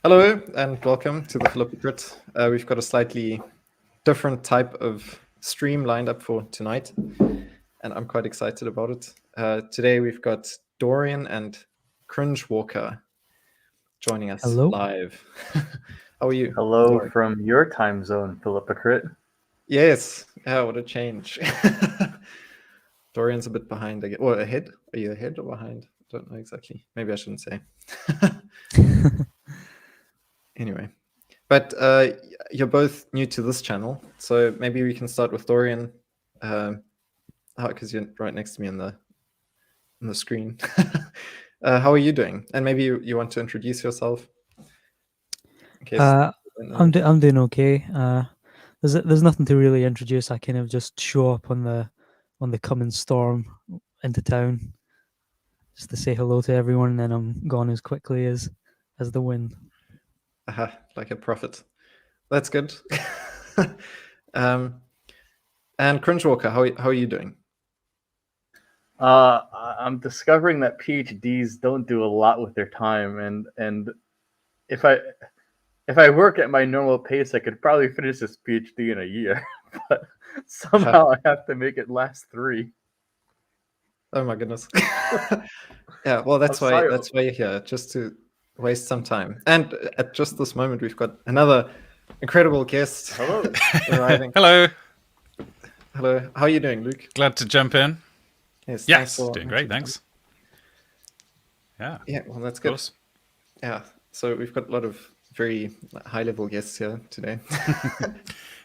Hello and welcome to the Philypocrite. We've got a slightly different type of stream lined up for tonight, and I'm quite excited about it. Today we've got Dorian and Cringe Walker joining us Hello. live. How are you? Hello Dorian? from your time zone, Philypocrite. Yes. Yeah, what a change. Dorian's a bit behind again. Well, ahead? Are you ahead or behind? I don't know exactly. Maybe I shouldn't say. Anyway. But you're both new to this channel, so maybe we can start with Dorian, because you're right next to me on the screen. How are you doing? And maybe you want to introduce yourself. In case I'm doing okay. There's nothing to really introduce. I kind of just show up on the coming storm into town, just to say hello to everyone, and then I'm gone as quickly as the wind. Like a prophet. That's good. And Cringewalker, how are you doing? I'm discovering that PhDs don't do a lot with their time, and if I work at my normal pace, I could probably finish this PhD in a year, but somehow I have to make it last 3. Oh my goodness. Yeah, well, that's why you're here, just to waste some time. And at just this moment, we've got another incredible guest. Hello. Arriving. Hello. Hello. How are you doing, Luke? Glad to jump in. Yes, doing great, thanks. Yeah. Yeah, well, that's good. Course. Yeah, so we've got a lot of very high-level guests here today.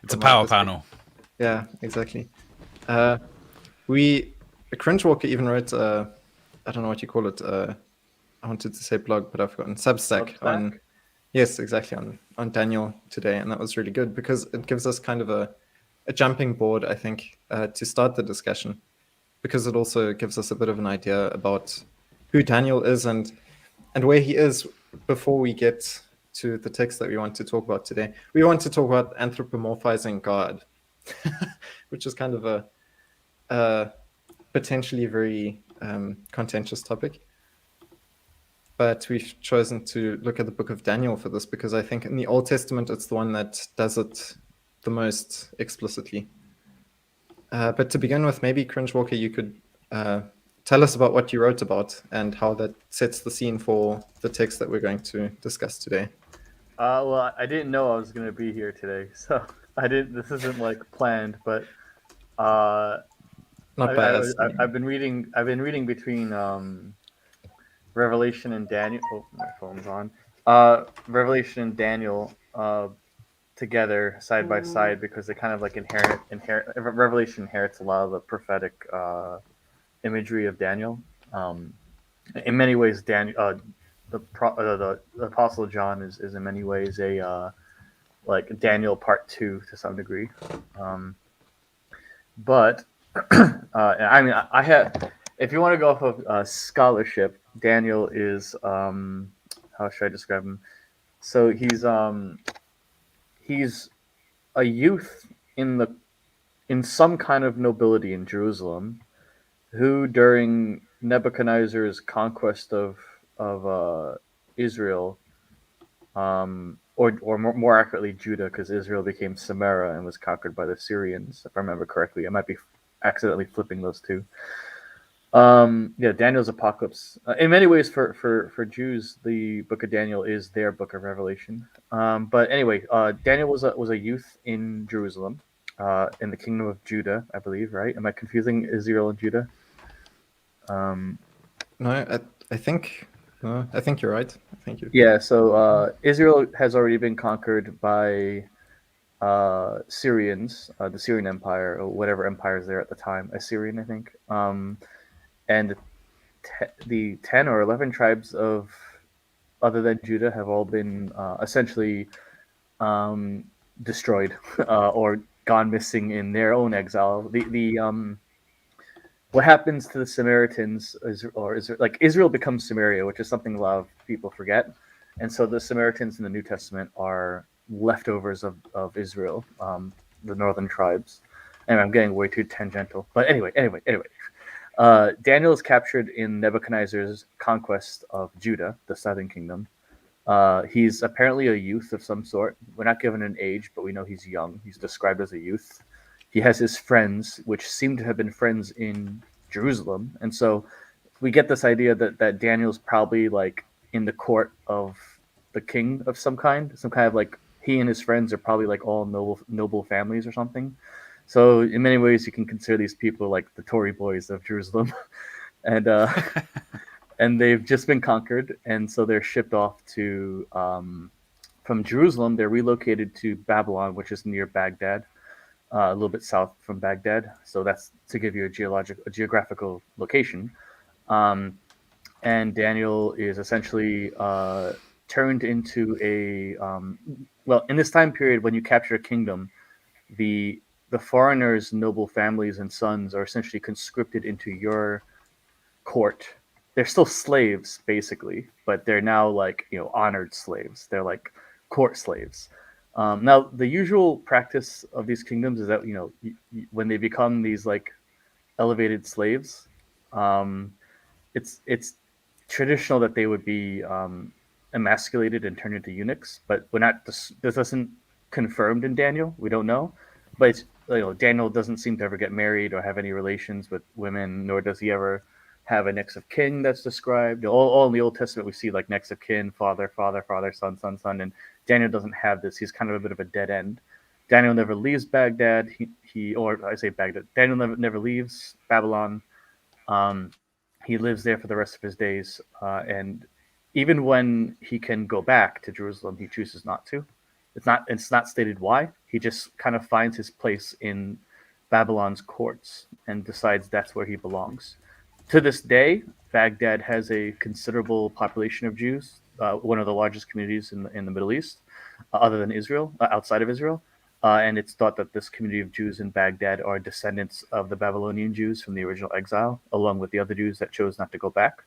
It's a power panel. Yeah, exactly. Cringewalker even wrote, I don't know what you call it. I wanted to say blog, but I've forgotten. Substack. On, yes, exactly, on Daniel today, and that was really good because it gives us kind of a jumping board, I think, to start the discussion, because it also gives us a bit of an idea about who Daniel is and where he is before we get to the text that we want to talk about today. We want to talk about anthropomorphizing God, which is kind of a potentially very contentious topic. But we've chosen to look at the book of Daniel for this because I think in the Old Testament, it's the one that does it the most explicitly. But to begin with, maybe Cringewalker, you could tell us about what you wrote about and how that sets the scene for the text that we're going to discuss today. Well, I didn't know I was going to be here today, so I didn't. This isn't like planned, but Not by us. I've been reading between Revelation and Daniel. Oh, my phone's on. Revelation and Daniel together side by side because they kind of like inherit. Revelation inherits a lot of the prophetic imagery of Daniel. In many ways, Daniel, the Apostle John is in many ways a like Daniel Part 2 to some degree. But I mean, I have. If you want to go off of scholarship, Daniel is how should I describe him? So he's a youth in some kind of nobility in Jerusalem, who during Nebuchadnezzar's conquest of Israel, or more accurately Judah, because Israel became Samaria and was conquered by the Syrians, if I remember correctly. I might be accidentally flipping those two. Daniel's Apocalypse. In many ways, for Jews, the Book of Daniel is their Book of Revelation. But anyway, Daniel was a youth in Jerusalem, in the kingdom of Judah, I believe. Right? Am I confusing Israel and Judah? No, I think you're right. Thank you. Yeah. So Israel has already been conquered by Syrians, the Syrian Empire, or whatever empire is there at the time. Assyrian, I think. And the 10 or 11 tribes of other than Judah have all been essentially destroyed or gone missing in their own exile. What happens to the Samaritans is like Israel becomes Samaria, which is something a lot of people forget. And so the Samaritans in the New Testament are leftovers of Israel, the northern tribes. And I'm getting way too tangential. But anyway. Daniel is captured in Nebuchadnezzar's conquest of Judah, the southern kingdom. He's apparently a youth of some sort. We're not given an age, but we know he's young. He's described as a youth. He has his friends, which seem to have been friends in Jerusalem, and so we get this idea that Daniel's probably like in the court of the king of some kind of like he and his friends are probably like all noble families or something. So in many ways, you can consider these people like the Tory boys of Jerusalem, and and they've just been conquered, and so they're shipped off to from Jerusalem. They're relocated to Babylon, which is near Baghdad, a little bit south from Baghdad. So that's to give you a geographical location. Um, and Daniel is essentially turned into a well, in this time period when you capture a kingdom, the the foreigners, noble families, and sons are essentially conscripted into your court. They're still slaves basically, but they're now like honored slaves. They're like court slaves. Now the usual practice of these kingdoms is that when they become these like elevated slaves, um, it's traditional that they would be emasculated and turned into eunuchs, but we're not. This isn't confirmed in Daniel. We don't know, but Daniel doesn't seem to ever get married or have any relations with women, nor does he ever have a next of kin that's described. All in the Old Testament, we see like next of kin, father, father, father, son, son, son, and Daniel doesn't have this. He's kind of a bit of a dead end. Daniel never leaves Baghdad. Or I say Baghdad. Daniel never leaves Babylon. Um, he lives there for the rest of his days, and even when he can go back to Jerusalem, he chooses not to. It's not stated why. He just kind of finds his place in Babylon's courts and decides that's where he belongs. To this day, Baghdad has a considerable population of Jews, one of the largest communities in the Middle East, other than Israel, outside of Israel. And it's thought that this community of Jews in Baghdad are descendants of the Babylonian Jews from the original exile, along with the other Jews that chose not to go back.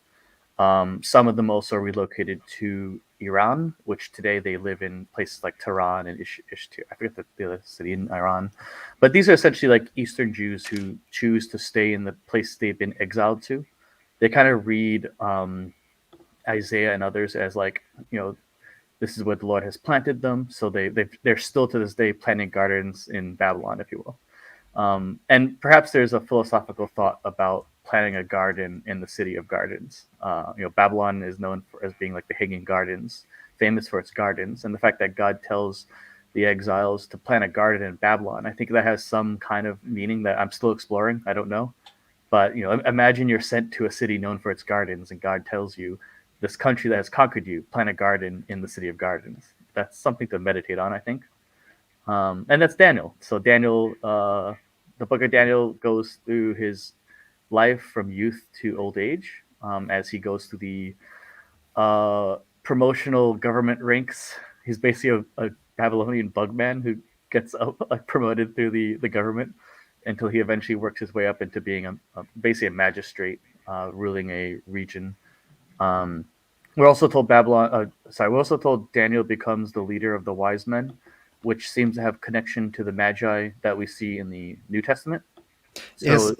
Some of them also relocated to Iran, which today they live in places like Tehran and Ishtir. I forget the other city in Iran. But these are essentially like Eastern Jews who choose to stay in the place they've been exiled to. They kind of read Isaiah and others as like, this is where the Lord has planted them. So they're still to this day planting gardens in Babylon, if you will. And perhaps there's a philosophical thought about planting a garden in the city of gardens. Babylon is known as being like the Hanging Gardens, famous for its gardens. And the fact that God tells the exiles to plant a garden in Babylon, I think that has some kind of meaning that I'm still exploring. I don't know. But imagine you're sent to a city known for its gardens, and God tells you, this country that has conquered you, plant a garden in the city of gardens. That's something to meditate on, I think. And that's Daniel. So Daniel, the book of Daniel goes through his life from youth to old age, as he goes through the promotional government ranks. He's basically a Babylonian bugman who gets promoted through the government until he eventually works his way up into being basically a magistrate ruling a region. We're also told we're also told Daniel becomes the leader of the wise men, which seems to have connection to the Magi that we see in the New Testament. Yes,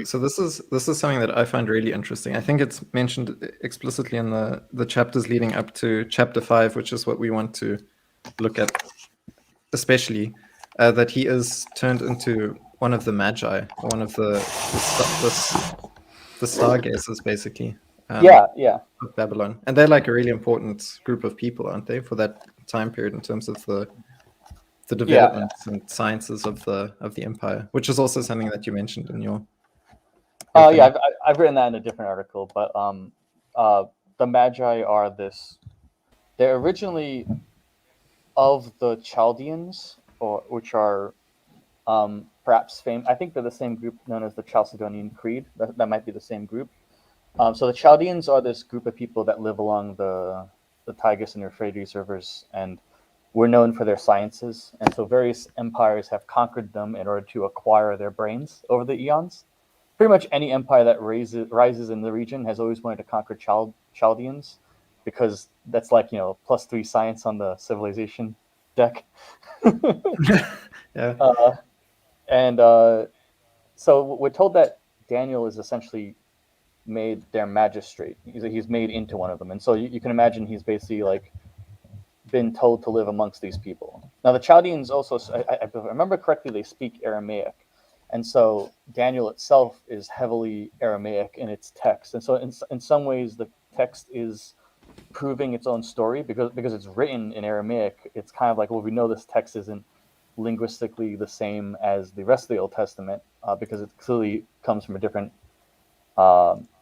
so this is something that I find really interesting. I think it's mentioned explicitly in the chapters leading up to chapter 5, which is what we want to look at, especially that he is turned into one of the Magi, one of the stargazers, basically. Yeah. Of Babylon, and they're like a really important group of people, aren't they, for that time period in terms of the developments and sciences of the empire, which is also something that you mentioned in your yeah, I've written that in a different article, but the Magi are this. They're originally of the Chaldeans, which are perhaps famous. I think they're the same group known as the Chalcedonian Creed. That might be the same group. So the Chaldeans are this group of people that live along the Tigris and Euphrates rivers, and were known for their sciences. And so various empires have conquered them in order to acquire their brains over the eons. Pretty much any empire that rises in the region has always wanted to conquer Chaldeans, because that's like +3 science on the civilization deck. Yeah. And so we're told that Daniel is essentially made their magistrate. He's made into one of them, and so you can imagine he's basically like been told to live amongst these people. Now, the Chaldeans also, if I remember correctly, they speak Aramaic. And so Daniel itself is heavily Aramaic in its text. And so in some ways, the text is proving its own story because it's written in Aramaic. It's kind of like, well, we know this text isn't linguistically the same as the rest of the Old Testament because it clearly comes from a different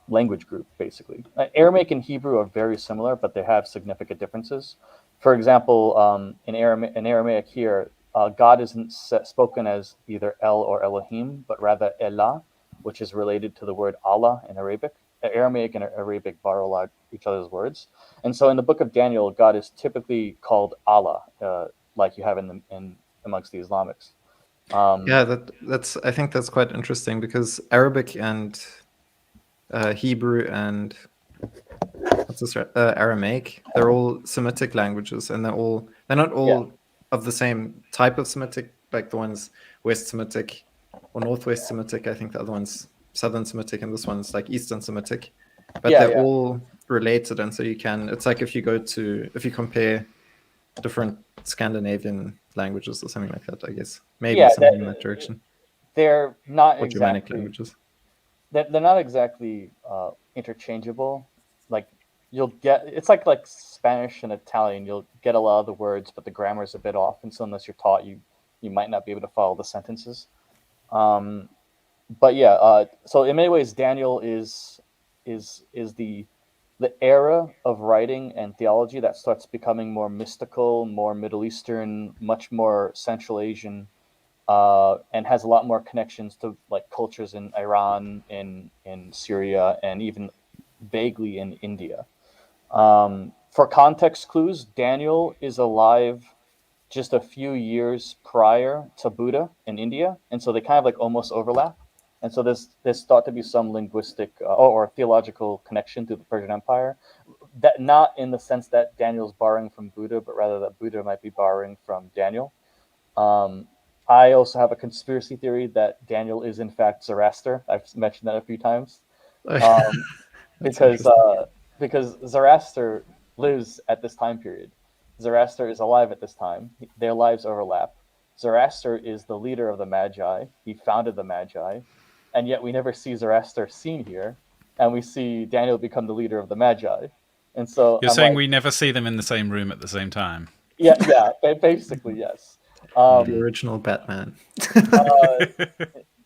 language group, basically. Aramaic and Hebrew are very similar, but they have significant differences. For example, in Aramaic here, God isn't spoken as either El or Elohim, but rather Elah, which is related to the word Allah in Arabic. Aramaic and Arabic borrow a lot each other's words. And so in the book of Daniel, God is typically called Allah, like you have in amongst the Islamics. Yeah, that's I think that's quite interesting because Arabic and Hebrew and Aramaic, they're all Semitic languages, and they're not all of the same type of Semitic, like the ones West Semitic or Northwest Semitic. I think the other one's Southern Semitic, and this one's like Eastern Semitic. But they're all related, and so it's like if you compare different Scandinavian languages or something like that, I guess. Maybe something in that direction. They're not or Germanic exactly languages. They're not exactly interchangeable. Like it's like Spanish and Italian. You'll get a lot of the words, but the grammar is a bit off, and so unless you're taught, you might not be able to follow the sentences. But yeah, so in many ways, Daniel is the era of writing and theology that starts becoming more mystical, more Middle Eastern, much more Central Asian, and has a lot more connections to like cultures in Iran, in Syria, and even vaguely in India. For context clues, Daniel is alive just a few years prior to Buddha in India, and so they kind of like almost overlap. And so there's thought to be some linguistic or theological connection to the Persian Empire, that not in the sense that Daniel's borrowing from Buddha, but rather that Buddha might be borrowing from Daniel. I also have a conspiracy theory that Daniel is in fact Zoroaster. I've mentioned that a few times, because Zoroaster lives at this time period. Zoroaster is alive at this time. Their lives overlap. Zoroaster is the leader of the Magi. He founded the Magi, and yet we never see Zoroaster seen here, and we see Daniel become the leader of the Magi. And so you're saying we never see them in the same room at the same time. Yeah, basically yes. The original Batman.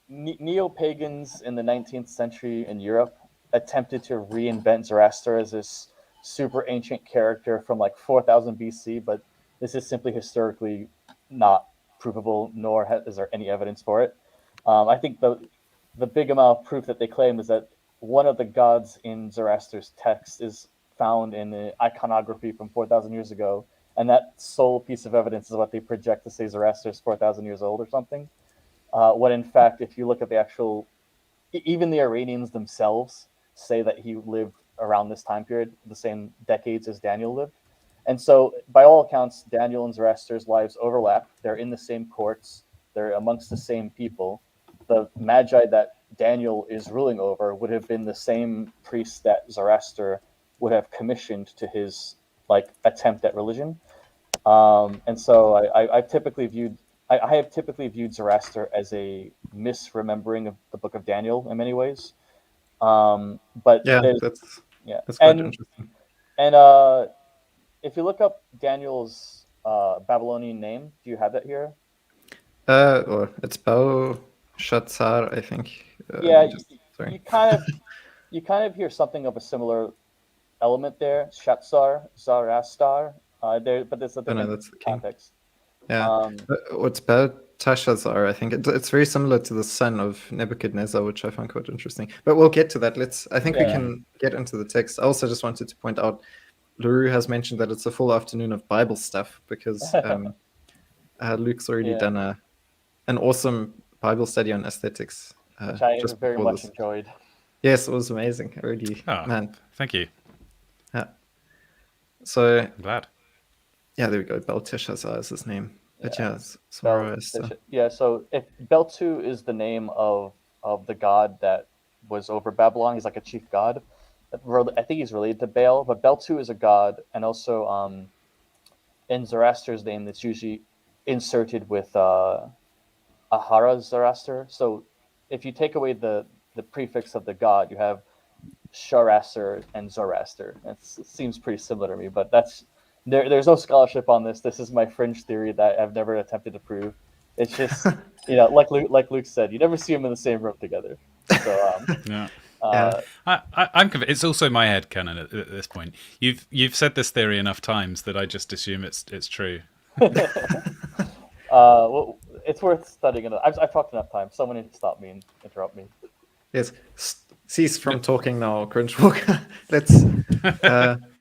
Neo-pagans in the 19th century in Europe attempted to reinvent Zoroaster as this super ancient character from like 4000 BC, but this is simply historically not provable, nor is there any evidence for it. I think the big amount of proof that they claim is that one of the gods in Zoroaster's text is found in the iconography from 4,000 years ago, and that sole piece of evidence is what they project to say Zoroaster is 4,000 years old or something. When in fact, if you look at the actual, even the Iranians themselves say that he lived around this time period, the same decades as Daniel lived. And so, by all accounts, Daniel and Zoroaster's lives overlap. They're in the same courts. They're amongst the same people. The Magi that Daniel is ruling over would have been the same priests that Zoroaster would have commissioned to his attempt at religion. And so I have typically viewed Zoroaster as a misremembering of the Book of Daniel in many ways. But that's quite interesting. And if you look up Daniel's Babylonian name, do you have that here? It's Belshazzar, I think. You kind of hear something of a similar element there. Shatzar, Zarastar. But there's a different context. Yeah, what's Belteshazzar? I think it's very similar to the son of Nebuchadnezzar, which I find quite interesting. But we'll get to that. I think we can get into the text. I also just wanted to point out, LaRue has mentioned that it's a full afternoon of Bible stuff because Luke's already done an awesome Bible study on aesthetics. Which I very much enjoyed. Yes, it was amazing. Man. Thank you. Yeah. So I'm glad. Yeah, there we go. Belteshazzar is his name. But so if Beltu is the name of the god that was over Babylon, he's like a chief god. I think he's related to Baal, but Beltu is a god, and also in Zoroaster's name that's usually inserted with Ahara Zoroaster. So if you take away the prefix of the god, you have Sharaster and Zoroaster. It seems pretty similar to me, but there's no scholarship on this. This is my fringe theory that I've never attempted to prove. It's just like Luke said, you never see them in the same room together. So Yeah. Yeah. I'm convinced. It's also my headcanon at this point. You've said this theory enough times that I just assume it's true. well, it's worth studying it. I've talked enough time. Someone needs to stop me and interrupt me. Yes. Cease from talking now, Cringe Walker. Let's.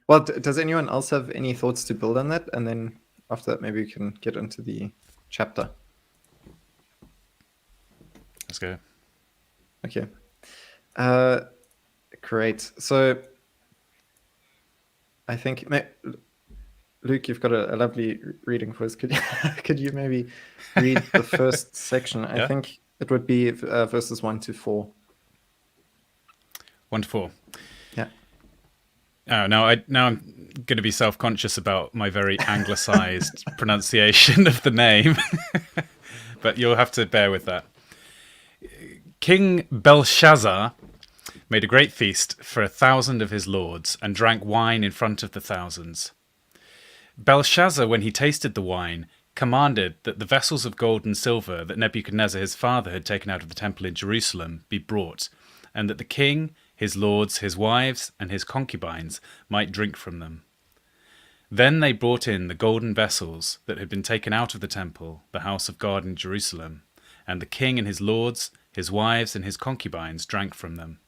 Well, does anyone else have any thoughts to build on that? And then after that, maybe we can get into the chapter. Let's go. Okay. Great. So I think Luke, you've got a lovely reading voice. Could you maybe read the first section? Yeah. I think it would be verses 1 to 4. 1 to 4. Yeah. Oh, now I'm going to be self-conscious about my very anglicized pronunciation of the name, but you'll have to bear with that. King Belshazzar made a great feast for 1,000 of his lords and drank wine in front of the thousands. Belshazzar, when he tasted the wine, commanded that the vessels of gold and silver that Nebuchadnezzar his father had taken out of the temple in Jerusalem be brought, and that the king, his lords, his wives, and his concubines might drink from them. Then they brought in the golden vessels that had been taken out of the temple, the house of God in Jerusalem, and the king and his lords, his wives, and his concubines drank from them.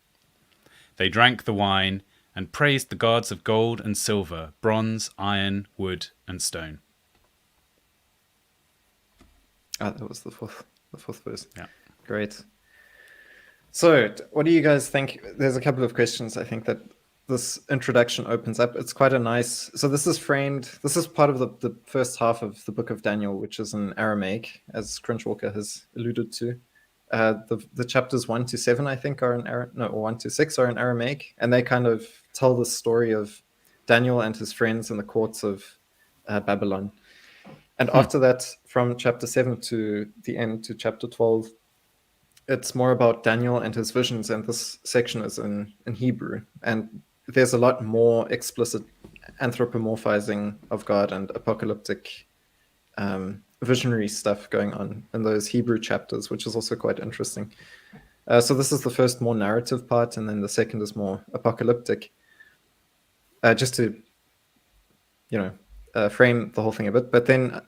They drank the wine and praised the gods of gold and silver, bronze, iron, wood, and stone. That was the fourth verse. Yeah. Great. So, what do you guys think? There's a couple of questions I think that this introduction opens up. It's quite a nice. So this is framed. This is part of the first half of the book of Daniel, which is in Aramaic, as Cringe Walker has alluded to. The chapters 1 to 7, I think, are in or 1 to 6 are in Aramaic, and they kind of tell the story of Daniel and his friends in the courts of Babylon. And after that, from chapter 7 to the end to chapter 12, it's more about Daniel and his visions, and this section is in Hebrew. And there's a lot more explicit anthropomorphizing of God and apocalyptic visionary stuff going on in those Hebrew chapters, which is also quite interesting. So this is the first more narrative part, and then the second is more apocalyptic. Just to, frame the whole thing a bit. But then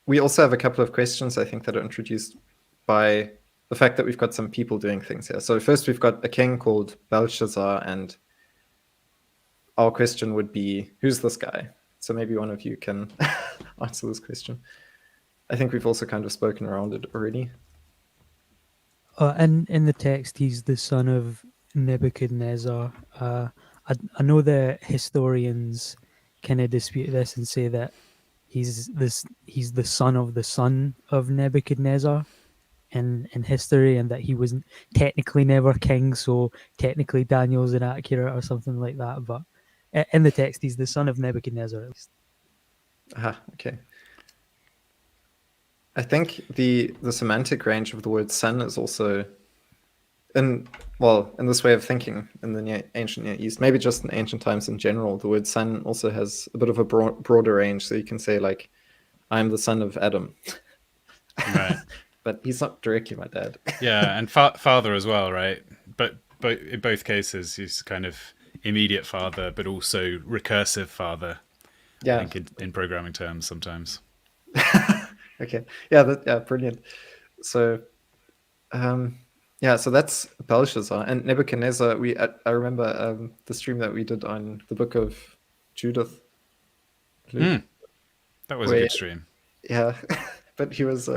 we also have a couple of questions, I think, that are introduced by the fact that we've got some people doing things here. So first we've got a king called Belshazzar, and our question would be, who's this guy? So maybe one of you can answer this question. I think we've also kind of spoken around it already. And in the text, he's the son of Nebuchadnezzar. I know that historians kind of dispute this and say that he's the son of Nebuchadnezzar in history, and that he was technically never king, so technically Daniel's inaccurate or something like that. But in the text, he's the son of Nebuchadnezzar, at least. Okay. I think the semantic range of the word son is also in this way of thinking in the ancient Near East, maybe just in ancient times in general, the word son also has a bit of a broader range. So you can say, like, I'm the son of Adam. Right. But he's not directly my dad. Yeah, and father as well, right? But in both cases, he's kind of immediate father, but also recursive father. Yeah. I think in programming terms sometimes. Okay. Yeah, brilliant. So, so that's Belshazzar and Nebuchadnezzar. I remember the stream that we did on the book of Judith. That was a good stream. Yeah, but he was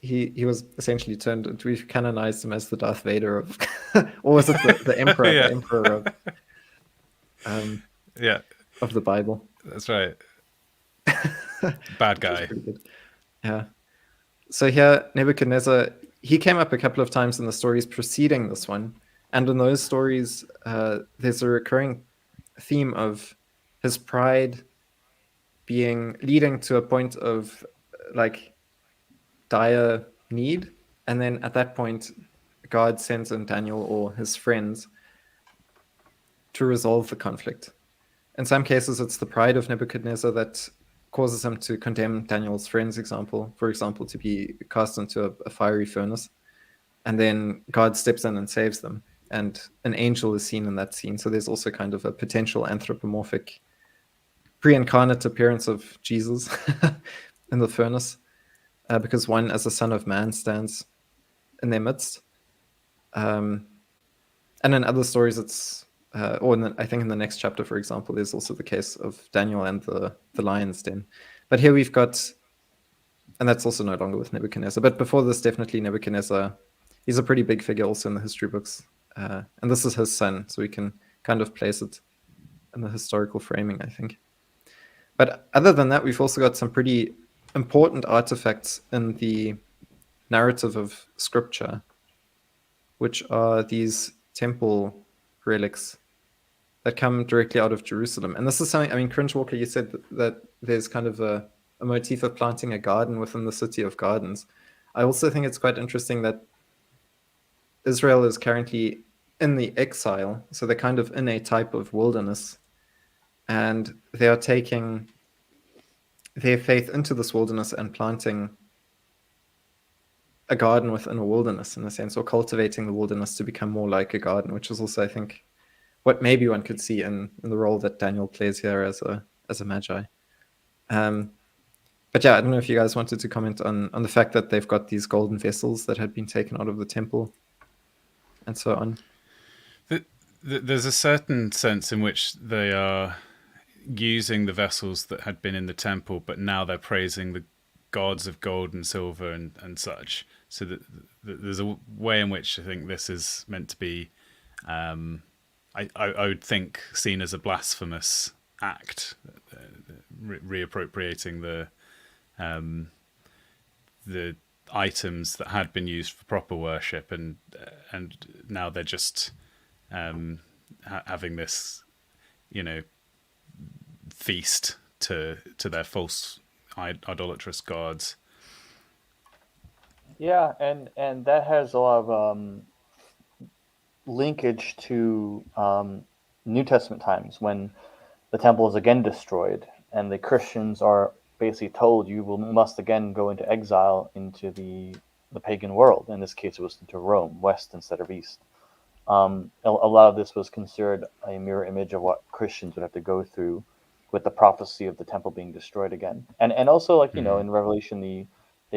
he was essentially we've canonized him as the Darth Vader of, or was it the Emperor? Yeah. The Emperor of the Bible. That's right. Bad guy. Yeah. So here, Nebuchadnezzar, he came up a couple of times in the stories preceding this one. And in those stories, there's a recurring theme of his pride leading to a point of like dire need, and then at that point God sends in Daniel or his friends to resolve the conflict. In some cases it's the pride of Nebuchadnezzar that causes him to condemn Daniel's friends, for example, to be cast into a fiery furnace, and then God steps in and saves them, and an angel is seen in that scene. So there's also kind of a potential anthropomorphic pre-incarnate appearance of Jesus in the furnace, because one, as a son of man, stands in their midst. And in other stories, it's I think in the next chapter, for example, there's also the case of Daniel and the lion's den. But here we've got, and that's also no longer with Nebuchadnezzar. But before this, definitely Nebuchadnezzar. He's a pretty big figure also in the history books, and this is his son, so we can kind of place it in the historical framing, I think. But other than that, we've also got some pretty important artifacts in the narrative of scripture, which are these temple relics that come directly out of Jerusalem. And this is something, I mean, Cringe Walker, you said that there's kind of a motif of planting a garden within the city of gardens. I also think it's quite interesting that Israel is currently in the exile, so they're kind of in a type of wilderness, and they are taking their faith into this wilderness and planting a garden within a wilderness, in a sense, or cultivating the wilderness to become more like a garden, which is also, I think, what maybe one could see in the role that Daniel plays here as a magi. But yeah, I don't know if you guys wanted to comment on the fact that they've got these golden vessels that had been taken out of the temple and so on. There's a certain sense in which they are using the vessels that had been in the temple, but now they're praising the gods of gold and silver and such. So that there's a way in which I think this is meant to be, I would think, seen as a blasphemous act, reappropriating the items that had been used for proper worship, and now they're just having this, feast to their false idolatrous gods. Yeah, and that has a lot of linkage to New Testament times when the temple is again destroyed and the Christians are basically told you must again go into exile into the pagan world. In this case, it was into Rome, west instead of east. A lot of this was considered a mirror image of what Christians would have to go through with the prophecy of the temple being destroyed again. And also, like, in Revelation, the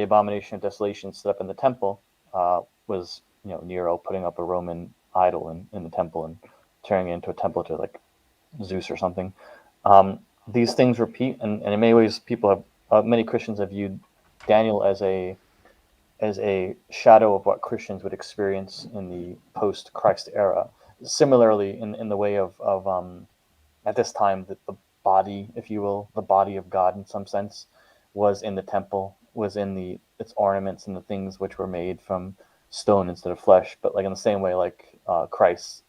abomination of desolation set up in the temple was, Nero putting up a Roman idol in the temple and turning it into a temple to like Zeus or something. These things repeat, and in many ways, many Christians have viewed Daniel as a shadow of what Christians would experience in the post-Christ era. Similarly, in the way of at this time, the body, if you will, the body of God in some sense, was in the temple, was in its ornaments and the things which were made from stone instead of flesh. But like in the same way, like Christ.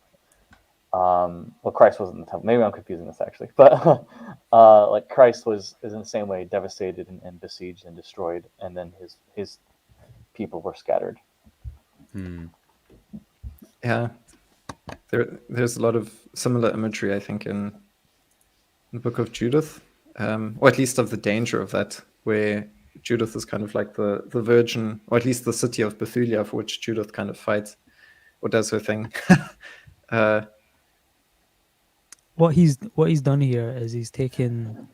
Christ wasn't in the temple. Maybe I'm confusing this actually, but like Christ is in the same way devastated and besieged and destroyed, and then his people were scattered. Yeah, there's a lot of similar imagery, I think, in the Book of Judith, or at least of the danger of that, where Judith is kind of like the virgin, or at least the city of Bethulia, for which Judith kind of fights or does her thing. What he's done here is he's taken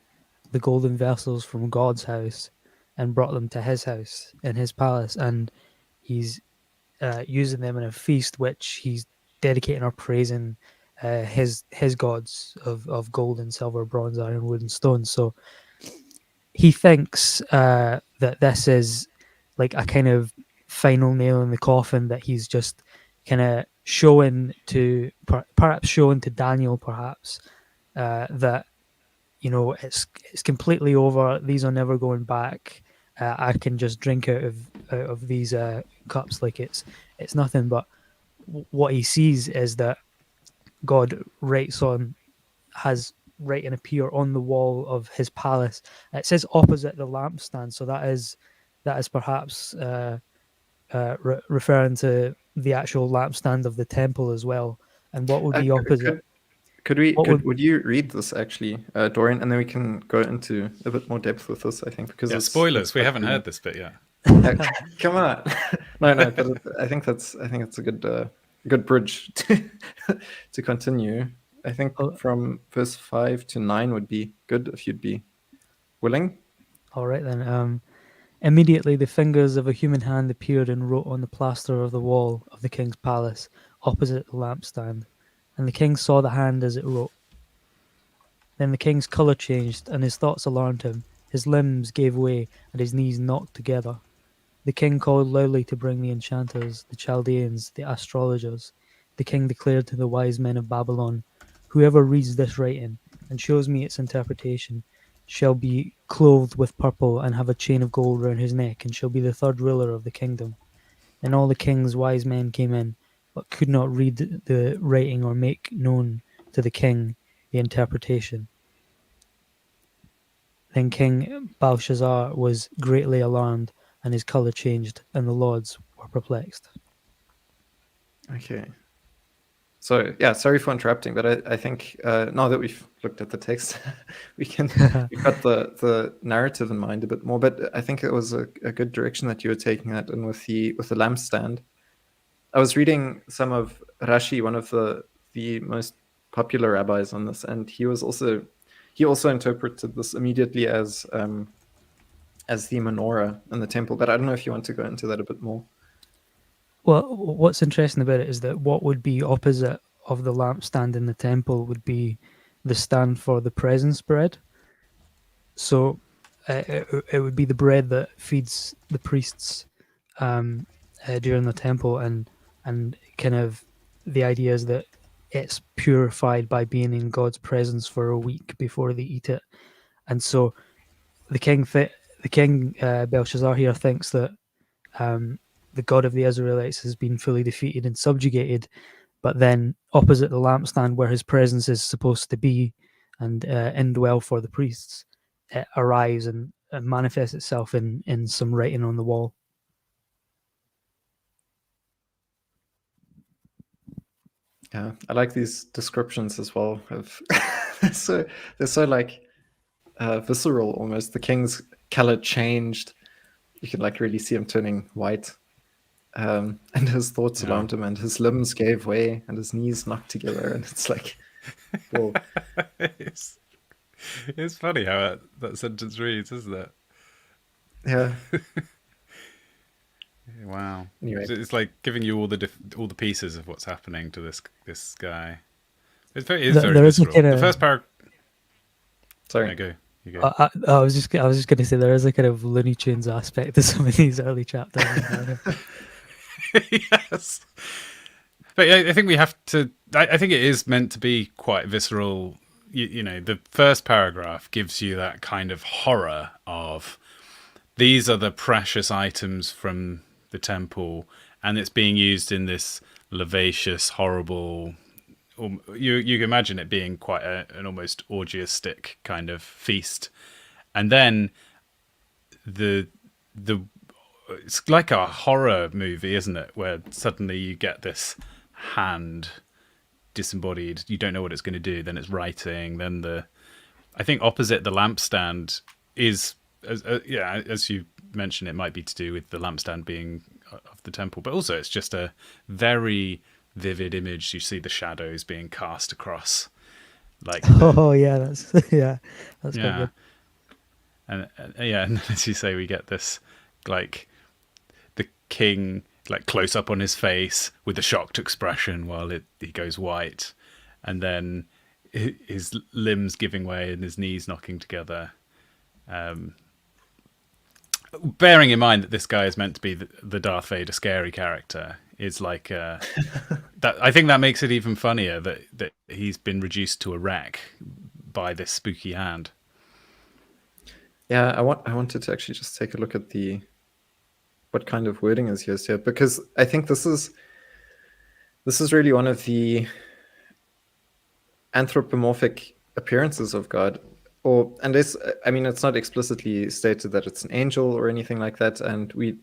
the golden vessels from God's house and brought them to his house in his palace, and he's using them in a feast which he's dedicating or praising his gods of gold and silver, bronze, iron, wood, and stone. So he thinks that this is like a kind of final nail in the coffin, that he's just kind of perhaps showing to Daniel, that it's completely over. These are never going back. I can just drink out of these cups like it's nothing. But what he sees is that God has writing appear on the wall of his palace. It says opposite the lampstand, so that is perhaps referring to the actual lampstand of the temple as well. And what would be opposite? Would you read this actually, Dorian, and then we can go into a bit more depth with this, I think, because Yeah, spoilers. We haven't heard this bit yet. Come on. No, but I think it's a good bridge to continue. I think from verse 5 to 9 would be good if you'd be willing. All right then. Immediately the fingers of a human hand appeared and wrote on the plaster of the wall of the king's palace opposite the lampstand, and the king saw the hand as it wrote. Then the king's colour changed, and his thoughts alarmed him. His limbs gave way, and his knees knocked together. The king called loudly to bring the enchanters, the Chaldeans, the astrologers. The king declared to the wise men of Babylon, "Whoever reads this writing and shows me its interpretation shall be clothed with purple and have a chain of gold round his neck, and shall be the third ruler of the kingdom." Then all the king's wise men came in, but could not read the writing or make known to the king the interpretation. Then King Belshazzar was greatly alarmed, and his colour changed, and the lords were perplexed. Okay. So yeah, sorry for interrupting, but I think now that we've looked at the text, we've got the narrative in mind a bit more. But I think it was a good direction that you were taking that in with the lampstand. I was reading some of Rashi, one of the most popular rabbis on this, and he also interpreted this immediately as the menorah in the temple. But I don't know if you want to go into that a bit more. Well, what's interesting about it is that what would be opposite of the lampstand in the temple would be the stand for the presence bread. So it would be the bread that feeds the priests during the temple, and kind of the idea is that it's purified by being in God's presence for a week before they eat it. And so the king Belshazzar here thinks that the God of the Israelites has been fully defeated and subjugated, but then opposite the lampstand where his presence is supposed to be and indwell for the priests, it arrives and manifests itself in some writing on the wall. Yeah, I like these descriptions as well. They're so like visceral almost. The king's color changed. You can like really see him turning white. And his thoughts alarmed him, and his limbs gave way, and his knees knocked together, and it's like, well, it's funny how that sentence reads, isn't it? Yeah. Wow. Anyway. It's like giving you all the pieces of what's happening to this guy. It's very There is a visceral. kind of- The first paragraph. Sorry. No, go. You go. I was just going to say there is a kind of Looney Tunes aspect to some of these early chapters. Yes, but I think we have to. I think it is meant to be quite visceral. You know, the first paragraph gives you that kind of horror of these are the precious items from the temple, and it's being used in this lascivious, horrible. You can imagine it being quite an almost orgiastic kind of feast, and then it's like a horror movie, isn't it? Where suddenly you get this hand disembodied. You don't know what it's going to do. Then it's writing. Then I think opposite the lampstand is, as you mentioned, it might be to do with the lampstand being of the temple, but also it's just a very vivid image. You see the shadows being cast across, like that's quite good. And and as you say, we get this like the king like close up on his face with a shocked expression while he goes white, and then his limbs giving way and his knees knocking together. Bearing in mind that this guy is meant to be the Darth Vader scary character, is like that. I think that makes it even funnier that he's been reduced to a wreck by this spooky hand. Yeah, I wanted to actually just take a look at what kind of wording is used here, because I think this is really one of the anthropomorphic appearances of God, or unless, I mean, it's not explicitly stated that it's an angel or anything like that, and we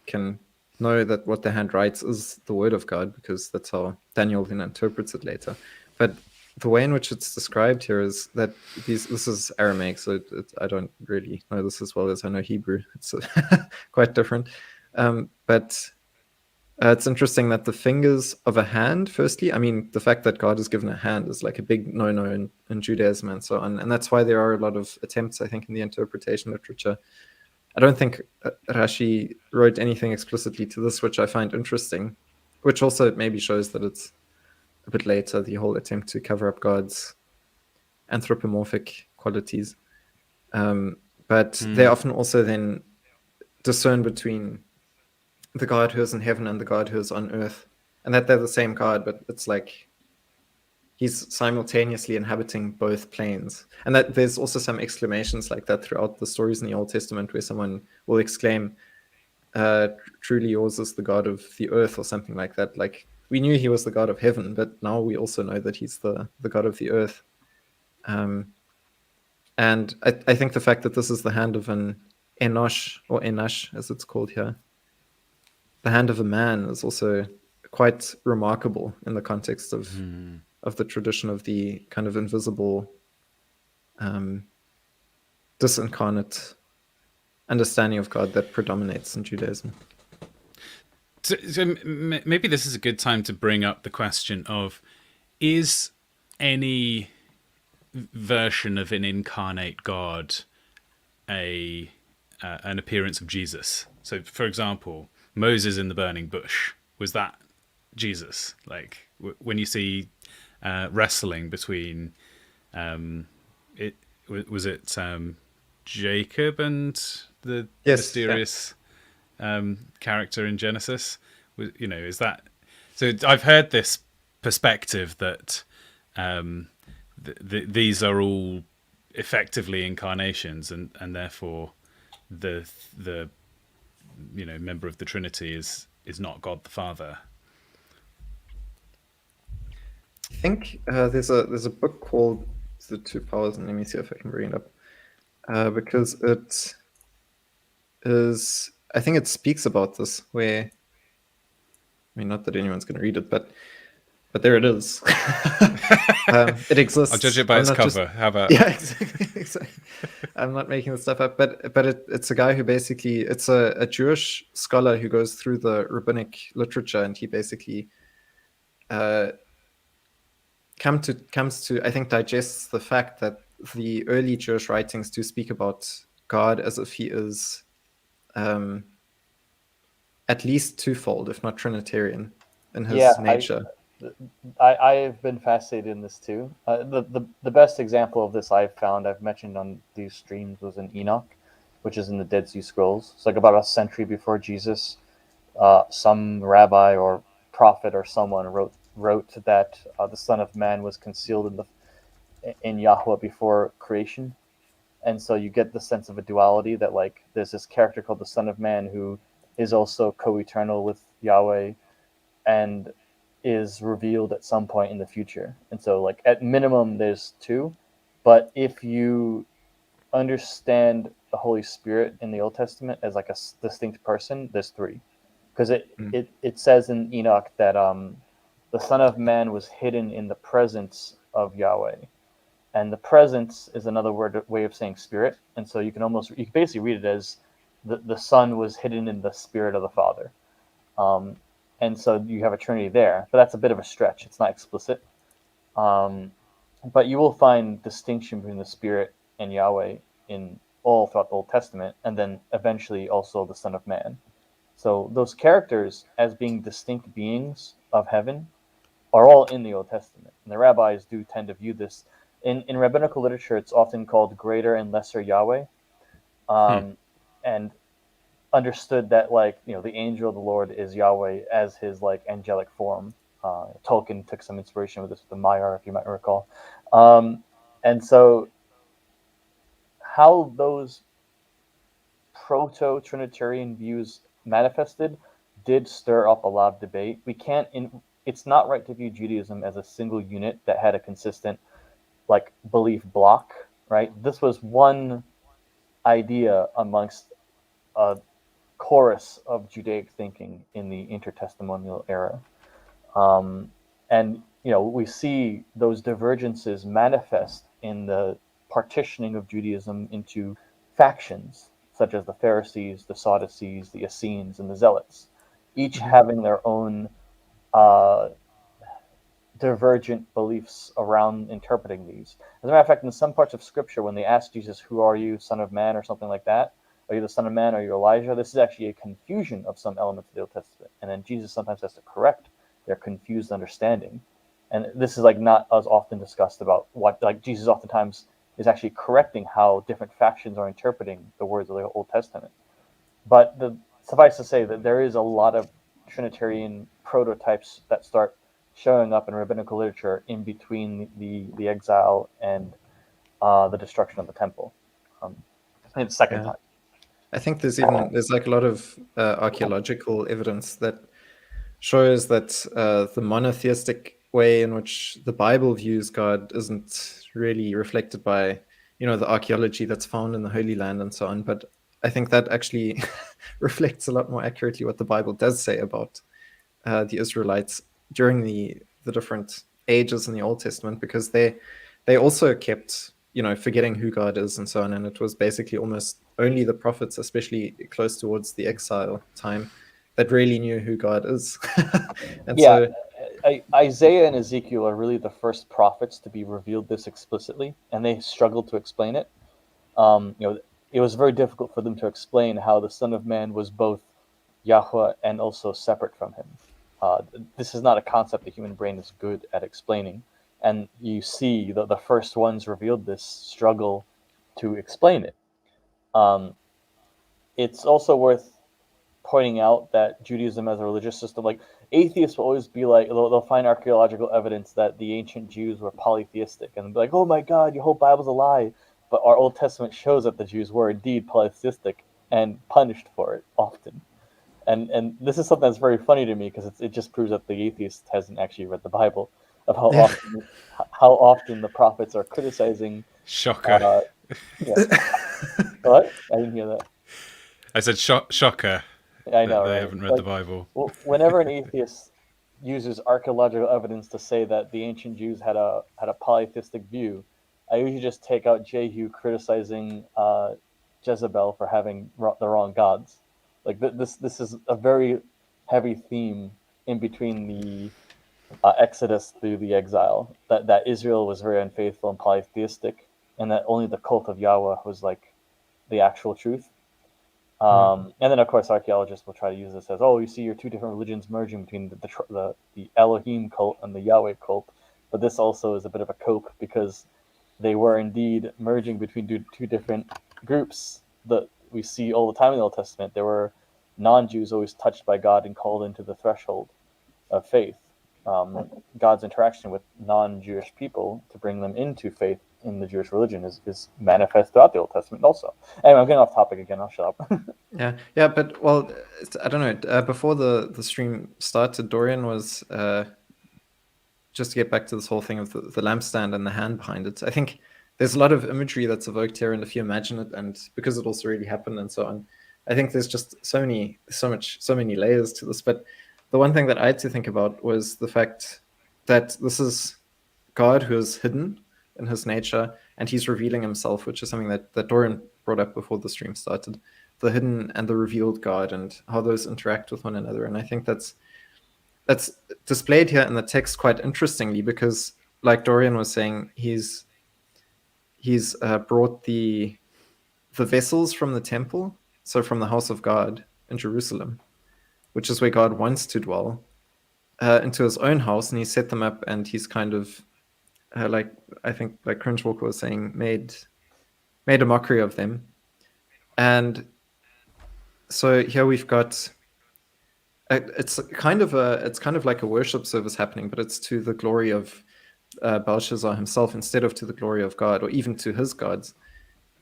can know that what the hand writes is the word of God, because that's how Daniel then interprets it later. But the way in which it's described here is that this is Aramaic, so I don't really know this as well as I know Hebrew. It's quite different. But it's interesting that the fingers of a hand, firstly, I mean, the fact that God is given a hand is like a big no-no in Judaism and so on. And that's why there are a lot of attempts, I think, in the interpretation literature. I don't think Rashi wrote anything explicitly to this, which I find interesting, which also maybe shows that it's a bit later, the whole attempt to cover up God's anthropomorphic qualities. But they often also then discern between the God who is in heaven and the God who is on earth, and that they're the same God, but it's like he's simultaneously inhabiting both planes. And that there's also some exclamations like that throughout the stories in the Old Testament where someone will exclaim, truly yours is the God of the earth, or something like that. Like, we knew he was the God of heaven, but now we also know that he's the God of the earth. And I think the fact that this is the hand of an Enosh, or Enash as it's called here, the hand of a man, is also quite remarkable in the context of the tradition of the kind of invisible, disincarnate understanding of God that predominates in Judaism. So maybe this is a good time to bring up the question of, is any version of an incarnate God an appearance of Jesus? So, for example, Moses in the burning bush, was that Jesus? Like when you see wrestling between was it Jacob and the mysterious character in Genesis? Is that so? I've heard this perspective that these are all effectively incarnations, and therefore the member of the Trinity is not God the Father. I think there's a book called The Two Powers, and let me see if I can bring it up, because it is, I think it speaks about this, where, I mean, not that anyone's going to read it, but there it is. It exists. I'll judge it by its cover. How about? Yeah, exactly. I'm not making this stuff up, but it's a guy who basically, it's a Jewish scholar who goes through the rabbinic literature, and he basically comes to I think digests the fact that the early Jewish writings do speak about God as if he is at least twofold, if not Trinitarian, in his nature. I've been fascinated in this too. The best example of this I've mentioned on these streams, was in Enoch, which is in the Dead Sea Scrolls. It's like about a century before Jesus. Some rabbi or prophet or someone wrote that the Son of Man was concealed in Yahweh before creation, and so you get the sense of a duality, that like there's this character called the Son of Man who is also co-eternal with Yahweh, and is revealed at some point in the future. And so like at minimum there's two, but if you understand the Holy Spirit in the Old Testament as like a distinct person, there's three. Because it says in Enoch that the Son of Man was hidden in the presence of Yahweh. And the presence is another way of saying spirit. And so you can basically read it as the Son was hidden in the spirit of the Father. And so you have a Trinity there, but that's a bit of a stretch. It's not explicit. But you will find distinction between the Spirit and Yahweh in all throughout the Old Testament, and then eventually also the Son of Man. So those characters, as being distinct beings of heaven, are all in the Old Testament. And the rabbis do tend to view this. In rabbinical literature, it's often called greater and lesser Yahweh. And understood that, like, the angel of the Lord is Yahweh as his like angelic form. Tolkien took some inspiration with this with the Maiar, if you might recall. And so how those proto-Trinitarian views manifested did stir up a lot of debate. It's not right to view Judaism as a single unit that had a consistent like belief block, right? This was one idea amongst a chorus of Judaic thinking in the intertestamental era. And we see those divergences manifest in the partitioning of Judaism into factions, such as the Pharisees, the Sadducees, the Essenes, and the Zealots, each having their own uh, divergent beliefs around interpreting these. As a matter of fact, in some parts of Scripture, when they ask Jesus, "Who are you, Son of Man?" or something like that, "Are you the Son of Man? Are you Elijah?" This is actually a confusion of some elements of the Old Testament, and then Jesus sometimes has to correct their confused understanding. And this is like not as often discussed about what, like, Jesus oftentimes is actually correcting how different factions are interpreting the words of the Old Testament. But suffice to say that there is a lot of Trinitarian prototypes that start showing up in rabbinical literature in between the exile and the destruction of the temple. And the second time. I think there's like a lot of archaeological evidence that shows that the monotheistic way in which the Bible views God isn't really reflected by the archaeology that's found in the Holy Land and so on. But I think that actually reflects a lot more accurately what the Bible does say about the Israelites during the different ages in the Old Testament, because they also kept forgetting who God is and so on, and it was basically almost only the prophets, especially close towards the exile time, that really knew who God is. And Yeah, so Isaiah and Ezekiel are really the first prophets to be revealed this explicitly, and they struggled to explain it. It was very difficult for them to explain how the Son of Man was both Yahweh and also separate from him. This is not a concept the human brain is good at explaining, and you see the first ones revealed this struggle to explain it. It's also worth pointing out that Judaism as a religious system, like, atheists will always be like, they'll find archaeological evidence that the ancient Jews were polytheistic, and be like, "Oh my God, your whole Bible's a lie." But our Old Testament shows that the Jews were indeed polytheistic and punished for it often. And this is something that's very funny to me, because it just proves that the atheist hasn't actually read the Bible, of how often the prophets are criticizing. Shocker. Yeah. What? I didn't hear that. I said shocker I that know, they right? haven't read the Bible. Whenever an atheist uses archaeological evidence to say that the ancient Jews had a polytheistic view, I usually just take out Jehu criticizing Jezebel for having the wrong gods. Like, this is a very heavy theme in between the Exodus through the exile, that Israel was very unfaithful and polytheistic, and that only the cult of Yahweh was like the actual truth. And then, of course, archaeologists will try to use this as, "Oh, you see your two different religions merging between the Elohim cult and the Yahweh cult." But this also is a bit of a cope, because they were indeed merging between two different groups that we see all the time in the Old Testament. There were non-Jews always touched by God and called into the threshold of faith. God's interaction with non-Jewish people to bring them into faith in the Jewish religion is manifest throughout the Old Testament also. Anyway, I'm getting off topic again. I'll shut up. yeah, but well, I don't know. Before the stream started, Dorian was just to get back to this whole thing of the lampstand and the hand behind it. I think there's a lot of imagery that's evoked here, and if you imagine it, and because it also really happened and so on, I think there's just so many layers to this. But the one thing that I had to think about was the fact that this is God who is hidden in his nature, and he's revealing himself, which is something that Dorian brought up before the stream started. The hidden and the revealed God, and how those interact with one another. And I think that's displayed here in the text quite interestingly, because, like Dorian was saying, he's brought the vessels from the temple, so from the house of God in Jerusalem, which is where God wants to dwell, into his own house, and he set them up, and he's kind of like, I think, like Cringe Walker was saying, made a mockery of them. And so here we've got it's kind of like a worship service happening, but it's to the glory of Belshazzar himself instead of to the glory of God, or even to his gods.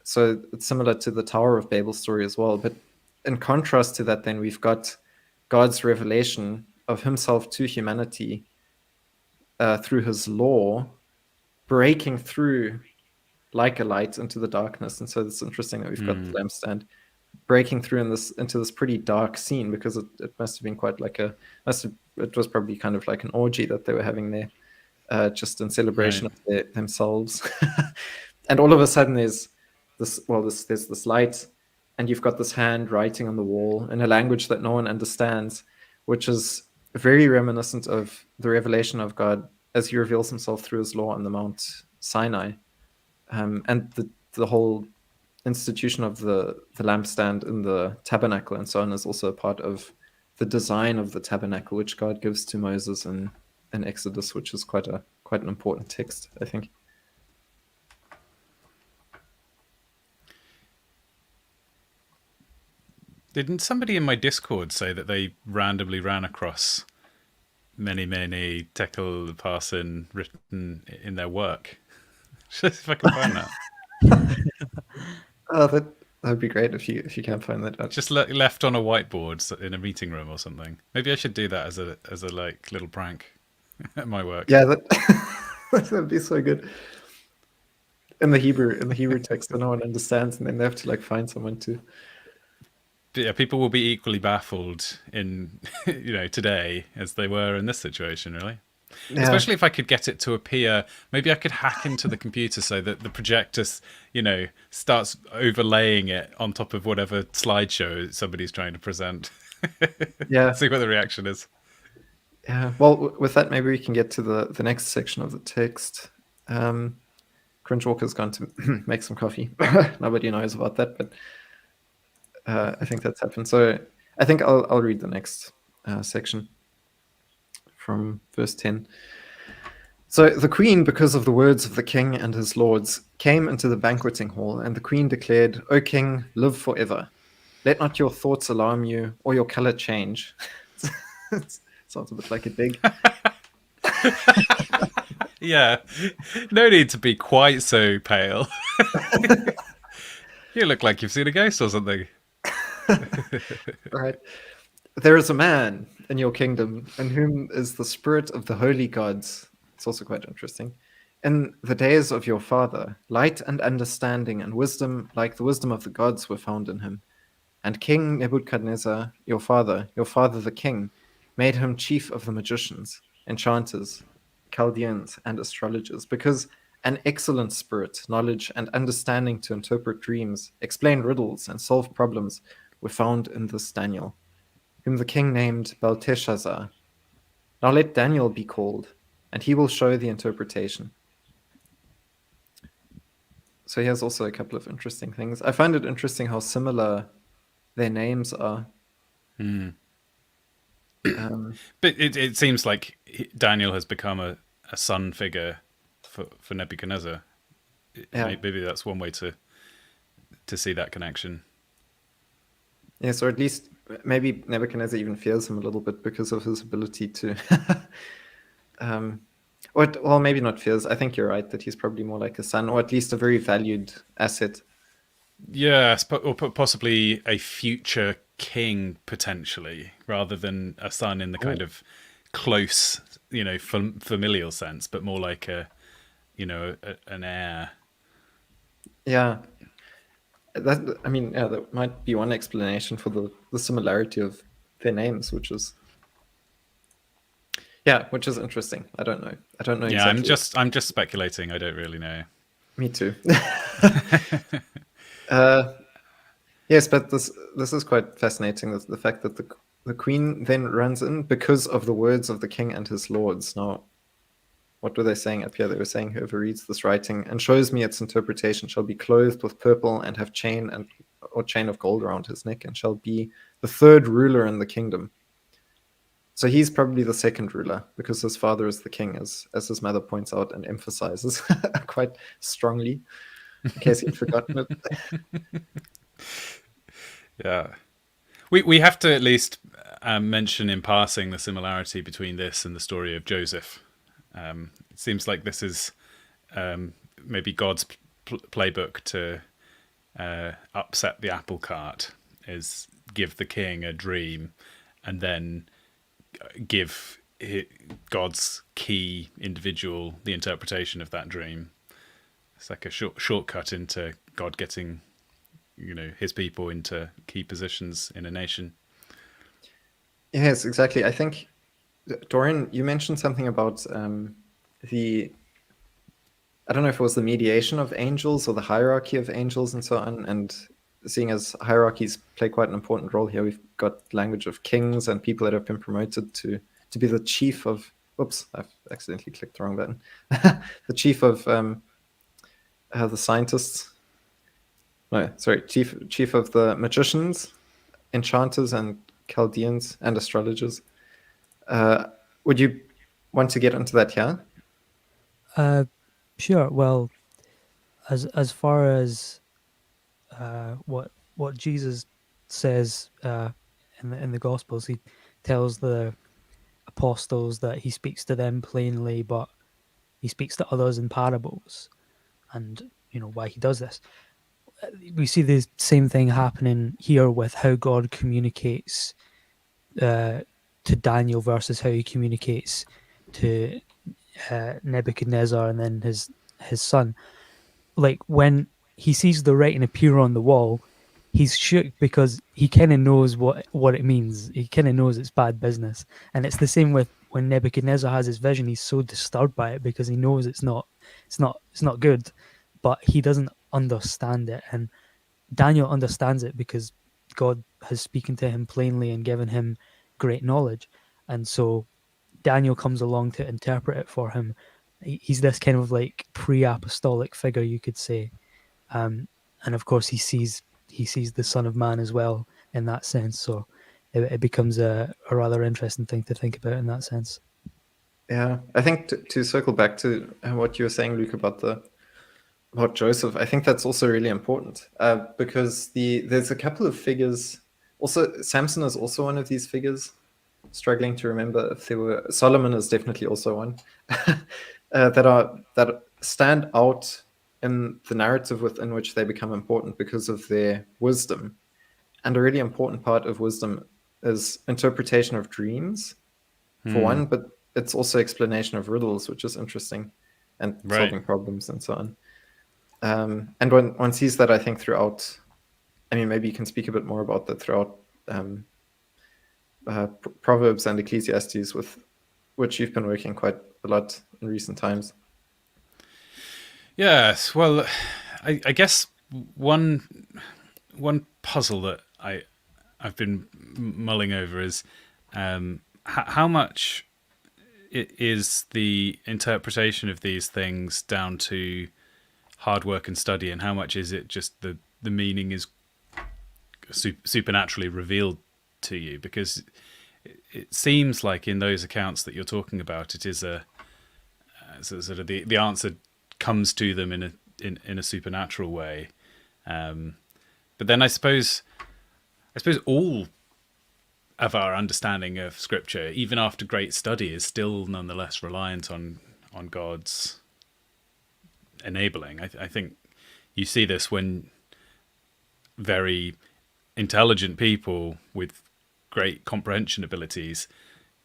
So it's similar to the Tower of Babel story as well. But in contrast to that, then we've got God's revelation of himself to humanity through his law, breaking through like a light into the darkness. And so it's interesting that we've got the lampstand breaking through into this pretty dark scene, because it must have been quite like it was probably kind of like an orgy that they were having there, just in celebration of themselves. And all of a sudden there's this light, and you've got this hand writing on the wall in a language that no one understands, which is very reminiscent of the revelation of God as he reveals himself through his law on the Mount Sinai. And the whole institution of the lampstand in the tabernacle and so on is also a part of the design of the tabernacle, which God gives to Moses in Exodus, which is quite an important text, I think. Didn't somebody in my Discord say that they randomly ran across many Tekel the Parson written in their work? Just if I can find that. Oh, that would be great if you can find that out. Just left on a whiteboard in a meeting room or something. Maybe I should do that as a like little prank at my work. Yeah, that'd be so good. In the Hebrew text that no one understands, and then they have to like find someone to. But yeah, people will be equally baffled in today as they were in this situation, really. Yeah. Especially if I could get it to appear, maybe I could hack into the computer so that the projector, starts overlaying it on top of whatever slideshow somebody's trying to present. Yeah. See what the reaction is. Yeah. Well, with that, maybe we can get to the next section of the text. Cringe Walker's gone to make some coffee. Nobody knows about that, but I think that's happened. So I think I'll read the next section from verse 10. So the queen, because of the words of the king and his lords, came into the banqueting hall, and the queen declared, "O king, live forever. Let not your thoughts alarm you, or your color change." It sounds a bit like a dig. Yeah, no need to be quite so pale. You look like you've seen a ghost or something. Right. There is a man in your kingdom in whom is the spirit of the holy gods. It's also quite interesting. In the days of your father, light and understanding and wisdom, like the wisdom of the gods, were found in him. And King Nebuchadnezzar, your father the king, made him chief of the magicians, enchanters, Chaldeans, and astrologers, because an excellent spirit, knowledge, and understanding to interpret dreams, explain riddles, and solve problems were found in this Daniel, whom the king named Belteshazzar. Now let Daniel be called, and he will show the interpretation. So here's also a couple of interesting things. I find it interesting how similar their names are. But it seems like Daniel has become a son figure for Nebuchadnezzar. Yeah. Maybe that's one way to see that connection. Yes, or at least maybe Nebuchadnezzar even fears him a little bit because of his ability to... well, maybe not fears. I think you're right that he's probably more like a son, or at least a very valued asset. Yes, or possibly a future king, potentially, rather than a son in the kind of close, familial sense, but more like an heir. Yeah. That might be one explanation for the similarity of their names, which is interesting. I don't know. Yeah, exactly. I'm just speculating. I don't really know. Me too. Yes, but this is quite fascinating. The fact that the queen then runs in because of the words of the king and his lords. Now, what were they saying up here? They were saying, whoever reads this writing and shows me its interpretation shall be clothed with purple and have chain of gold around his neck, and shall be the third ruler in the kingdom. So he's probably the second ruler, because his father is the king, as his mother points out and emphasizes quite strongly, in case he'd forgotten it. Yeah. We have to at least mention in passing the similarity between this and the story of Joseph. It seems like this is maybe God's playbook to upset the apple cart, is give the king a dream and then give God's key individual, the interpretation of that dream. It's like a shortcut into God getting, his people into key positions in a nation. Yes, exactly. I think, Dorian, you mentioned something about I don't know if it was the mediation of angels or the hierarchy of angels and so on. And seeing as hierarchies play quite an important role here, we've got language of kings and people that have been promoted to be the chief of. Oops, I've accidentally clicked the wrong button. The chief of the scientists. No, sorry, chief of the magicians, enchanters, and Chaldeans and astrologers. Would you want to get into that here? Sure. Well, as far as what Jesus says in the Gospels, he tells the apostles that he speaks to them plainly, but he speaks to others in parables. And why he does this. We see the same thing happening here with how God communicates to Daniel versus how he communicates to Nebuchadnezzar and then his son. Like when he sees the writing appear on the wall, he's shook because he kind of knows what it means. He kind of knows it's bad business. And it's the same with when Nebuchadnezzar has his vision. He's so disturbed by it because he knows it's not good, but he doesn't understand it. And Daniel understands it because God has spoken to him plainly and given him great knowledge. And so Daniel comes along to interpret it for him. He's this kind of like pre-apostolic figure, you could say. And of course he sees the Son of Man as well in that sense. So it becomes a rather interesting thing to think about in that sense. Yeah, I think to circle back to what you were saying, Luke, about Joseph, I think that's also really important because there's a couple of figures. Also, Samson is also one of these figures. Struggling to remember if there were. Solomon is definitely also one that stand out in the narrative within which they become important because of their wisdom. And a really important part of wisdom is interpretation of dreams, for one, but it's also explanation of riddles, which is interesting, and solving problems and so on. And when one sees that, I think throughout, I mean, maybe you can speak a bit more about that throughout Proverbs and Ecclesiastes, with which you've been working quite a lot in recent times. Yes, well, I guess one puzzle that I've been mulling over is how much is the interpretation of these things down to hard work and study, and how much is it just the meaning is supernaturally revealed to you? Because it seems like in those accounts that you're talking about, it is a sort of the answer comes to them in a supernatural way. But then I suppose all of our understanding of Scripture, even after great study, is still nonetheless reliant on God's enabling. I think you see this when very intelligent people with great comprehension abilities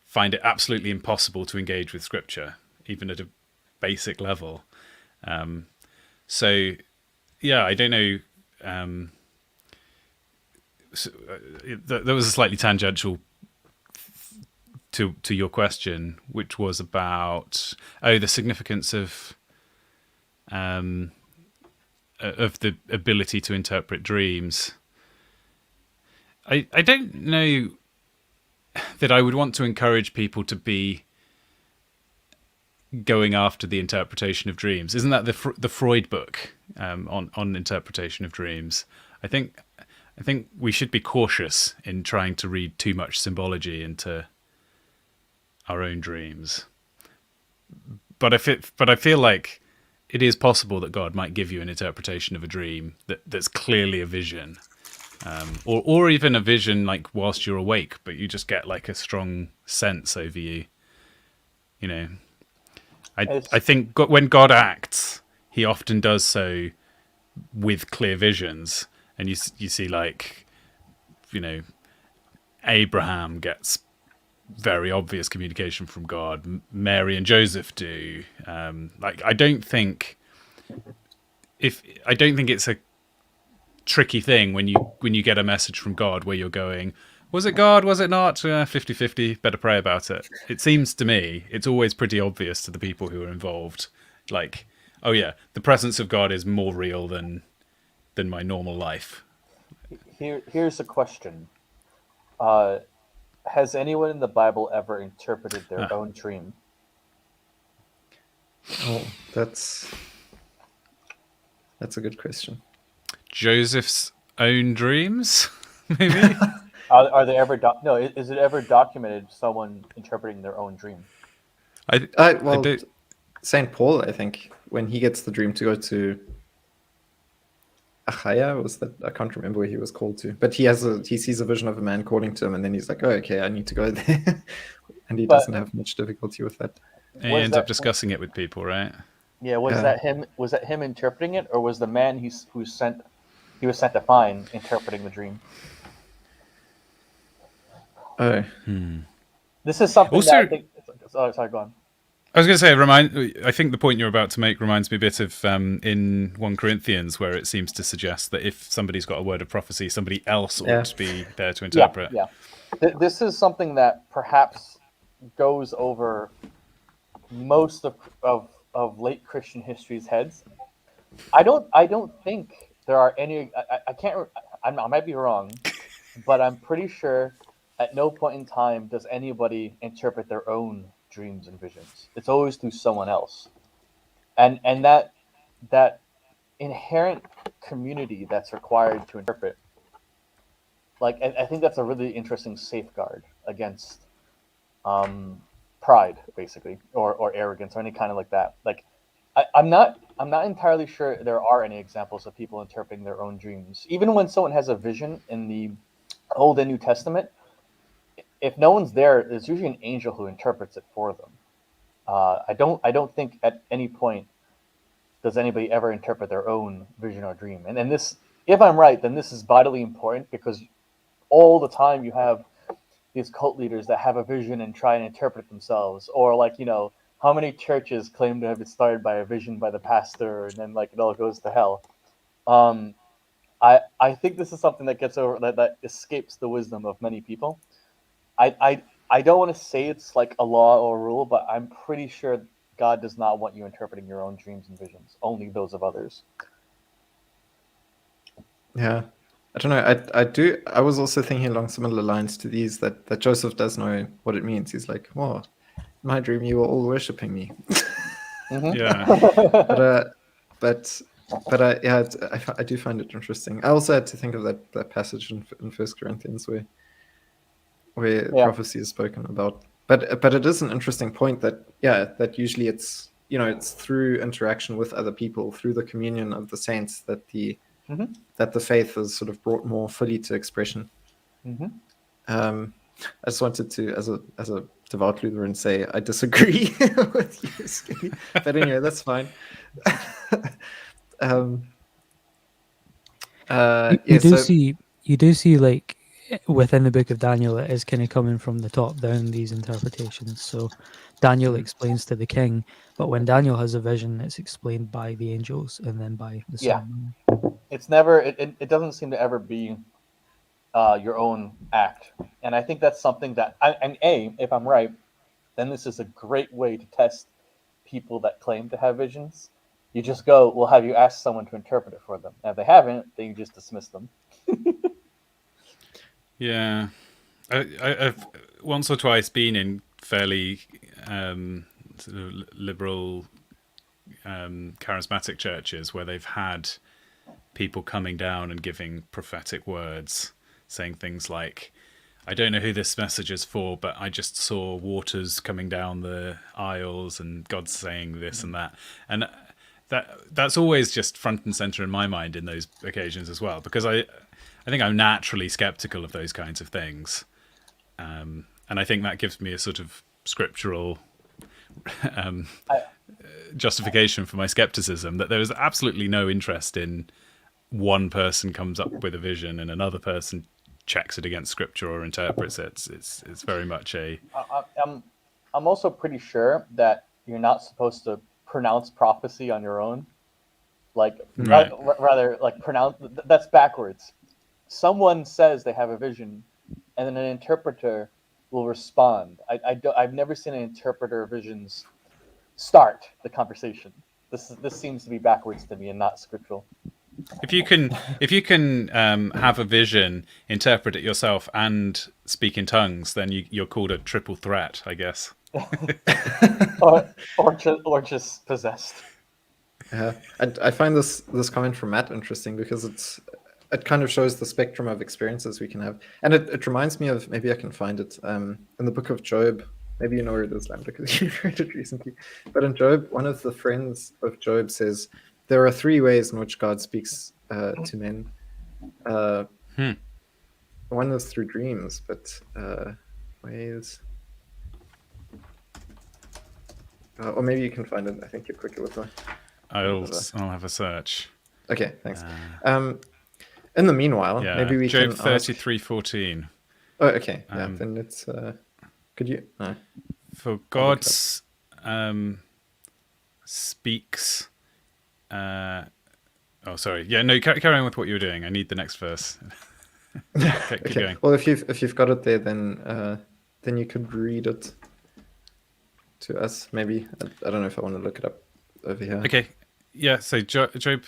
find it absolutely impossible to engage with Scripture, even at a basic level. So, yeah, I don't know. There was a slightly tangential to your question, which was about the significance of the ability to interpret dreams. I don't know that I would want to encourage people to be going after the interpretation of dreams. Isn't that the Freud book on interpretation of dreams? I think we should be cautious in trying to read too much symbology into our own dreams. But I feel like it is possible that God might give you an interpretation of a dream that's clearly a vision, or even a vision like whilst you're awake, but you just get like a strong sense over you. You know, I think when God acts, He often does so with clear visions, and you see like, you know, Abraham gets very obvious communication from God. Mary and Joseph do. I don't think it's a tricky thing when you get a message from God where you're going, was it God? Was it not? 50-50. Better pray about it. It seems to me it's always pretty obvious to the people who are involved. Like, oh yeah, the presence of God is more real than my normal life. Here's a question. Has anyone in the Bible ever interpreted their own dream? Oh, that's a good question. Joseph's own dreams, maybe? Are they ever no? Is it ever documented someone interpreting their own dream? Well, Saint Paul, I think, when he gets the dream to go to Achaia, was that, I can't remember where he was called to, but he sees a vision of a man calling to him, and then he's like, oh, okay, I need to go there. And he doesn't have much difficulty with that. And he ends up discussing it with people, right? Yeah, that him? Was that him interpreting it, or was the man he was sent to find interpreting the dream? Oh. This is something Also, that I think. Oh, sorry, go on. I was going to say, I think the point you're about to make reminds me a bit of in 1 Corinthians, where it seems to suggest that if somebody's got a word of prophecy, somebody else ought to be there to interpret. Yeah. This is something that perhaps goes over most of late Christian history's heads. I don't think there are any. I can't. I might be wrong, but I'm pretty sure at no point in time does anybody interpret their own dreams and visions. It's always through someone else, and that inherent community that's required to interpret. Like, I think that's a really interesting safeguard against pride, basically, or arrogance, or any kind of like that. Like, I'm not entirely sure there are any examples of people interpreting their own dreams. Even when someone has a vision in the Old and New Testament, if no one's there, there's usually an angel who interprets it for them. I don't think at any point does anybody ever interpret their own vision or dream. And then this, if I'm right, then this is vitally important, because all the time you have these cult leaders that have a vision and try and interpret it themselves, or like, how many churches claim to have been started by a vision by the pastor, and then like it all goes to hell. I think this is something that gets over that escapes the wisdom of many people. I don't want to say it's like a law or a rule, but I'm pretty sure God does not want you interpreting your own dreams and visions, only those of others. Yeah. I don't know. I was also thinking along similar lines to these, that Joseph does know what it means. He's like, "Oh, in my dream, you were all worshiping me." Mm-hmm. Yeah. But I do find it interesting. I also had to think of that passage in 1 Corinthians where prophecy is spoken about. But it is an interesting point that usually it's through interaction with other people, through the communion of the saints, that the faith is sort of brought more fully to expression. Mm-hmm. I just wanted to, as a devout Lutheran, say I disagree with you, Skinny. But anyway, that's fine. You do see like within the book of Daniel, it is kind of coming from the top down, these interpretations. So Daniel explains to the king, but when Daniel has a vision, it's explained by the angels and then by the Son. It's never. It doesn't seem to ever be your own act, and I think that's something that. If I'm right, then this is a great way to test people that claim to have visions. You just go, well, have you asked someone to interpret it for them? And if they haven't, then you just dismiss them. Yeah, I've once or twice been in fairly sort of liberal, charismatic churches where they've had people coming down and giving prophetic words, saying things like, I don't know who this message is for, but I just saw waters coming down the aisles and God's saying this and that. And that's always just front and center in my mind in those occasions as well, because I think I'm naturally skeptical of those kinds of things. And I think that gives me a sort of scriptural justification for my skepticism, that there is absolutely no interest in one person comes up with a vision and another person checks it against scripture or interprets it. It's very much a I'm also pretty sure that you're not supposed to pronounce prophecy on your own. Like Right. rather like pronounce that's backwards. Someone says they have a vision, and then an interpreter will respond. I've never seen an interpreter of visions start the conversation. This seems to be backwards to me and not scriptural. If you can have a vision, interpret it yourself, and speak in tongues, then you're called a triple threat, I guess. or just possessed. Yeah, I find this comment from Matt interesting because it kind of shows the spectrum of experiences we can have, and it reminds me of, maybe I can find it in the book of Job. Maybe you know where it is, Lam, because you read it recently. But in Job, one of the friends of Job says there are 3 ways in which God speaks to men. One is through dreams, but ways. Or maybe you can find it. I think you're quicker with that. I'll have a search. Okay, thanks. In the meanwhile, Yeah, maybe we Job can 33:14. Oh, okay. Yeah, then it's. Could you? No. For God speaks. Sorry. Yeah, no. Carry on with what you were doing. I need the next verse. Okay, keep going. Well, if you've got it there, then you could read it to us. Maybe I don't know if I want to look it up over here. Okay. Yeah. So Job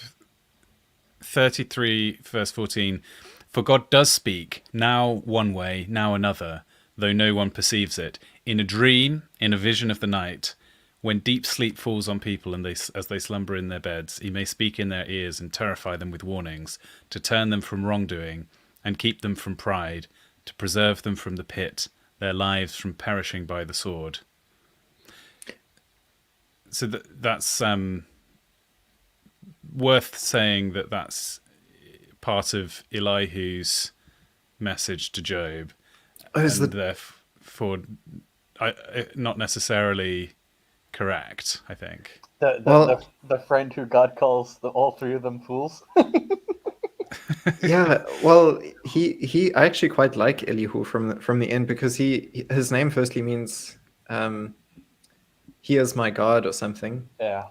33 verse 14. For God does speak, now one way, now another, though no one perceives it. In a dream, in a vision of the night, when deep sleep falls on people and as they slumber in their beds, he may speak in their ears and terrify them with warnings, to turn them from wrongdoing and keep them from pride, to preserve them from the pit, their lives from perishing by the sword. So that's worth saying that's part of Elihu's message to Job, and therefore not necessarily correct, I think. The friend who God calls all 3 of them fools. Yeah, well, I actually quite like Elihu from the end, because his name firstly means he is my God or something. Yeah.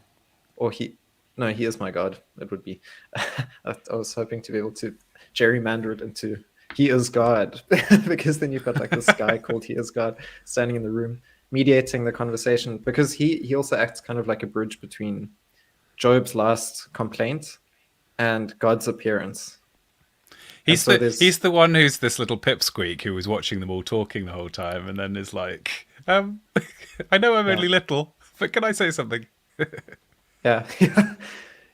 Or he is my God. It would be. I was hoping to be able to gerrymander it into he is God, because then you've got like this guy called he is God standing in the room mediating the conversation, because he also acts kind of like a bridge between Job's last complaint and God's appearance. He's the one who's this little pipsqueak who was watching them all talking the whole time, and then is like, I know I'm only little, but can I say something? Yeah.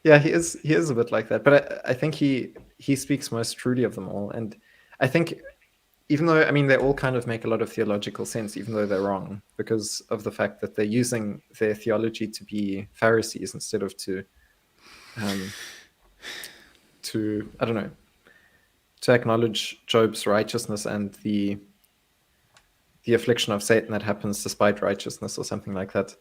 Yeah, he is a bit like that, but I think he speaks most truly of them all. And I think, even though, I mean, they all kind of make a lot of theological sense, even though they're wrong, because of the fact that they're using their theology to be Pharisees instead of to I don't know, to acknowledge Job's righteousness and the affliction of Satan that happens despite righteousness or something like that.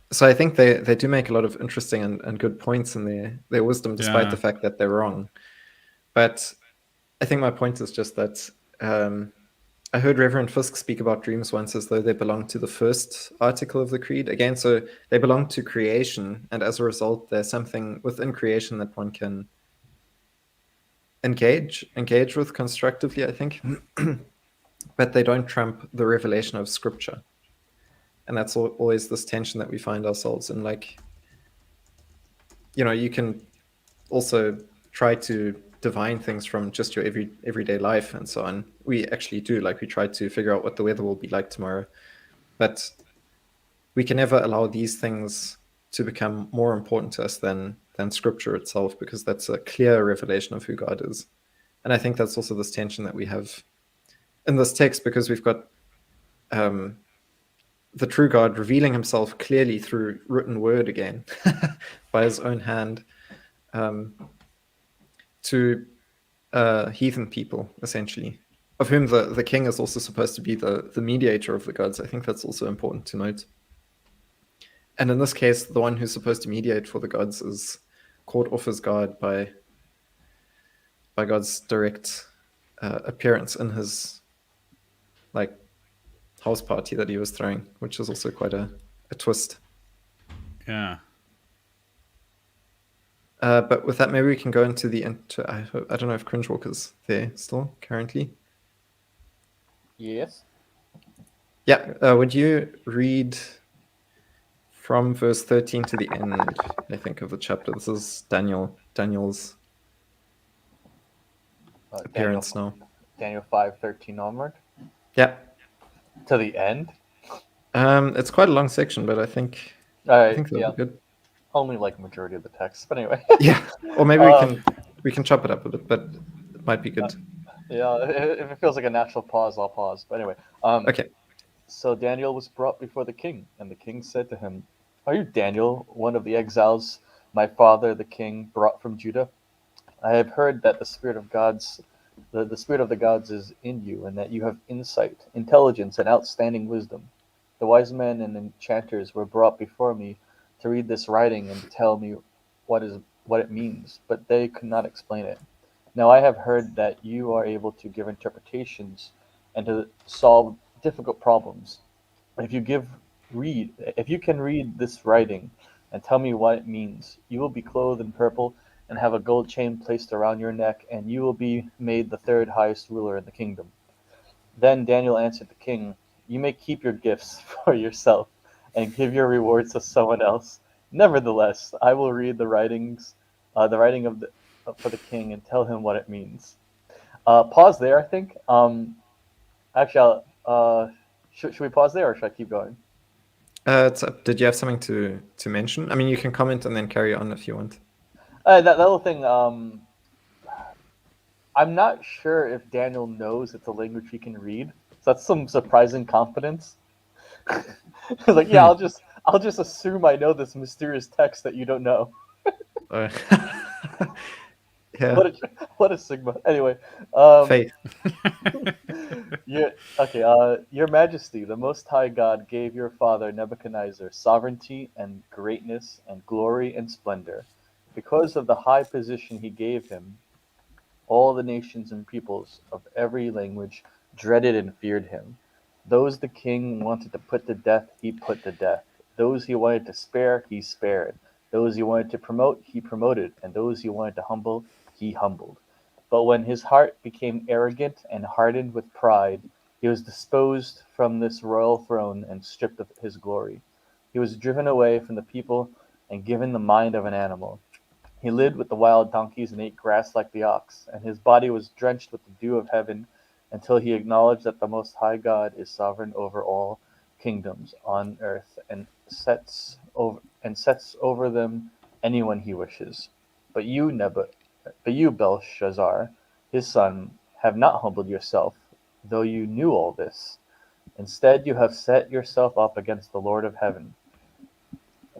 So I think they do make a lot of interesting and good points in their wisdom, despite the fact that they're wrong. But I think my point is just that I heard Reverend Fisk speak about dreams once as though they belong to the first article of the creed. Again, so they belong to creation, and as a result, there's something within creation that one can engage with constructively, I think. But they don't trump the revelation of Scripture. And that's always this tension that we find ourselves in. Like, you can also try to divine things from just your everyday life and so on. We actually do. Like, we try to figure out what the weather will be like tomorrow. But we can never allow these things to become more important to us than Scripture itself, because that's a clear revelation of who God is. And I think that's also this tension that we have in this text, because we've got the true God revealing himself clearly through written word again, by his own hand, to heathen people, essentially, of whom the king is also supposed to be the mediator of the gods. I think that's also important to note. And in this case, the one who's supposed to mediate for the gods is caught off his guard by God's direct appearance in his like house party that he was throwing, which is also quite a twist. Yeah. But with that, maybe we can go into the I don't know if Cringewalker's there still currently. Yes. Yeah, would you read from verse 13 to the end, I think, of the chapter? This is Daniel's appearance now. Daniel 5:13 onward Yeah. to the end. It's quite a long section, but I think All right. that'll Yeah. be good. Only like majority of the text, but anyway. Yeah. Or maybe Um, we can chop it up a bit, but it might be good. Yeah. If it feels like a natural pause, I'll pause. But anyway. Okay. So Daniel was brought before the king, and the king said to him, "Are you Daniel, one of the exiles my father the king brought from Judah? I have heard that the spirit of the spirit of the gods is in you, and that you have insight, intelligence, and outstanding wisdom. The wise men and enchanters were brought before me to read this writing and tell me what it means, but they could not explain it. Now I have heard that you are able to give interpretations and to solve difficult problems. If you if you can read this writing and tell me what it means, you will be clothed in purple and have a gold chain placed around your neck, and you will be made the third highest ruler in the kingdom." Then Daniel answered the king, "You may keep your gifts for yourself and give your rewards to someone else. Nevertheless, I will read the writing for the king and tell him what it means." Pause there, I think. Actually, should we pause there or should I keep going? It's up. Did you have something to mention? I mean, you can comment and then carry on if you want. That little thing. I'm not sure if Daniel knows it's a language he can read. So that's some surprising confidence. Like, yeah, I'll just assume I know this mysterious text that you don't know. Uh, yeah. What a sigma. Anyway, Faith. yeah, okay. Your Majesty, the Most High God gave your father Nebuchadnezzar sovereignty and greatness and glory and splendor. Because of the high position he gave him, all the nations and peoples of every language dreaded and feared him. Those the king wanted to put to death, he put to death. Those he wanted to spare, he spared. Those he wanted to promote, he promoted. And those he wanted to humble, he humbled. But when his heart became arrogant and hardened with pride, he was disposed from this royal throne and stripped of his glory. He was driven away from the people and given the mind of an animal. He lived with the wild donkeys and ate grass like the ox, and his body was drenched with the dew of heaven until he acknowledged that the Most High God is sovereign over all kingdoms on earth and sets over them anyone he wishes. But you, Belshazzar, his son, have not humbled yourself, though you knew all this. Instead, you have set yourself up against the Lord of heaven.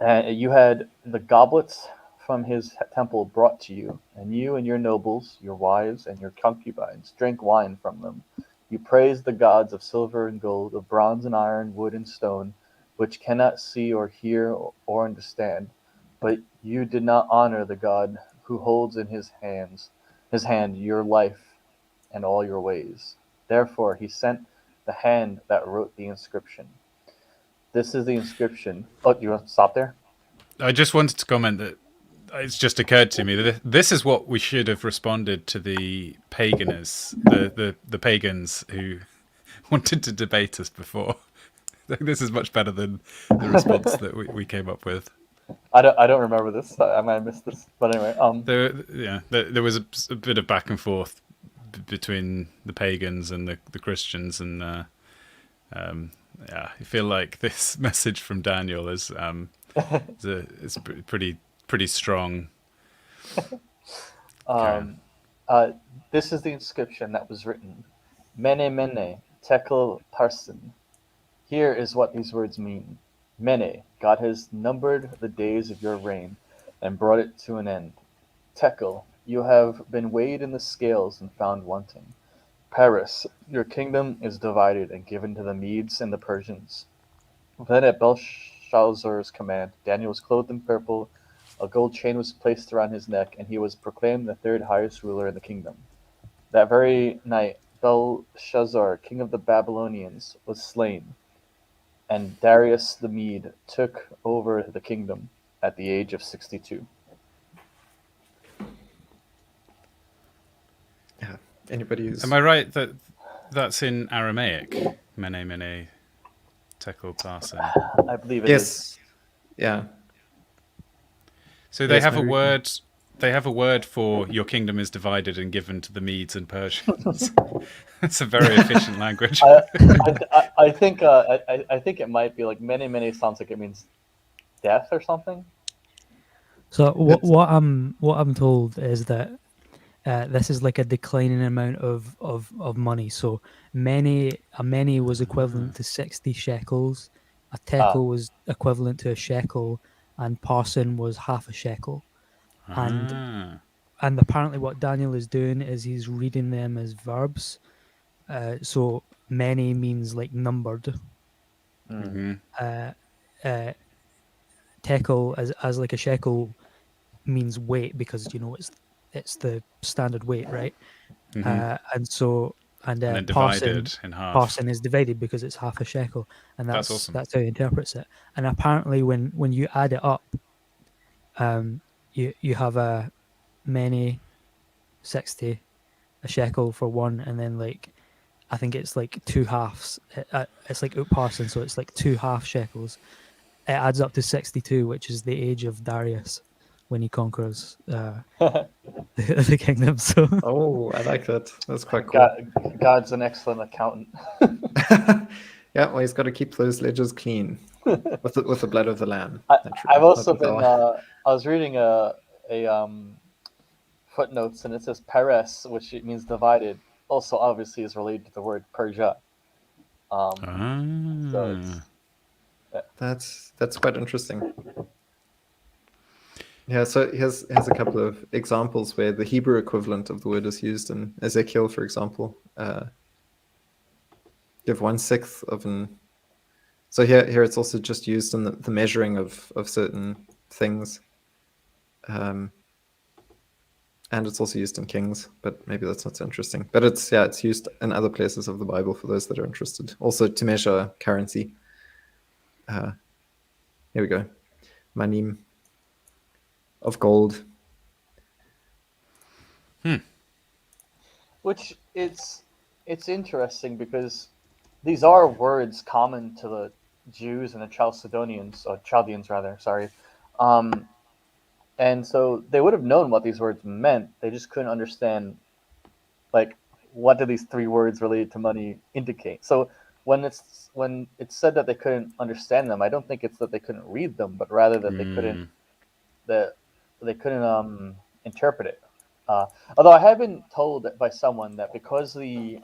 You had the goblets from his temple brought to you, and you and your nobles, your wives, and your concubines drank wine from them. You praised the gods of silver and gold, of bronze and iron, wood and stone, which cannot see or hear or understand. But you did not honor the God who holds in his hand your life and all your ways. Therefore he sent the hand that wrote the inscription. This is the inscription. Oh, do you want to stop there? I just wanted to comment that it's just occurred to me that this is what we should have responded to the paganers, the pagans who wanted to debate us before. This is much better than the response that we came up with. I don't remember this. I might have missed this, but anyway. There was a bit of back and forth between the pagans and the Christians, and I feel like this message from Daniel is pretty strong. This is the inscription that was written: Mene Mene Tekel Parsin. Here is what these words mean. Mene, God has numbered the days of your reign and brought it to an end. Tekel, you have been weighed in the scales and found wanting. Paris, your kingdom is divided and given to the Medes and the Persians. Then at Belshazzar's command, Daniel was clothed in purple, a gold chain was placed around his neck, and he was proclaimed the third highest ruler in the kingdom. That very night, Belshazzar, king of the Babylonians, was slain, and Darius the Mede took over the kingdom at the age of 62. Yeah. Anybody who's Am I right that that's in Aramaic? Mene mene tekel parsin. I believe it is. yes, yeah, So they Yes, have a maybe. word. They have a word for your kingdom is divided and given to the Medes and Persians. It's a very efficient language. I think I think it might be like many sounds like it means death or something. So It's- what I'm told is that this is like a declining amount of money. So a many was equivalent to 60 shekels, a tekel was equivalent to a shekel, and parson was half a shekel. And Ah. and apparently what Daniel is doing is he's reading them as verbs. So many means like numbered. Mm-hmm. Uh, uh, tekel as like a shekel means weight, because it's the standard weight, right? Mm-hmm. And so and And then parson divided in half. parson is divided because it's half a shekel, and That's awesome. that's how he interprets it. And apparently when you add it up, you have a many 60, a shekel for one, and then like I think it's like two halves. It's like parson, so it's like two half shekels. It adds up to 62, which is the age of Darius when he conquers the kingdom. So oh, I like that. That's quite cool. God's an excellent accountant. Yeah, well, he's got to keep those ledgers clean with the blood of the lamb. I've also Not with been. our- I was reading a footnotes, and it says Peres, which it means divided. Also, obviously, is related to the word Persia. So it's That's quite interesting. Yeah, so here's a couple of examples where the Hebrew equivalent of the word is used in Ezekiel, for example. You have 1/6 of an. So here it's also just used in the measuring of certain things. And it's also used in Kings, but maybe that's not so interesting. But it's used in other places of the Bible for those that are interested. Also to measure currency. Here we go. Manim of gold. which it's interesting because these are words common to the Jews and the Chaldeans rather. Sorry, and so they would have known what these words meant. They just couldn't understand, like, what do these three words related to money indicate. So when it's said that they couldn't understand them, I don't think it's that they couldn't read them, but rather that they couldn't interpret it. Although I have been told by someone that because the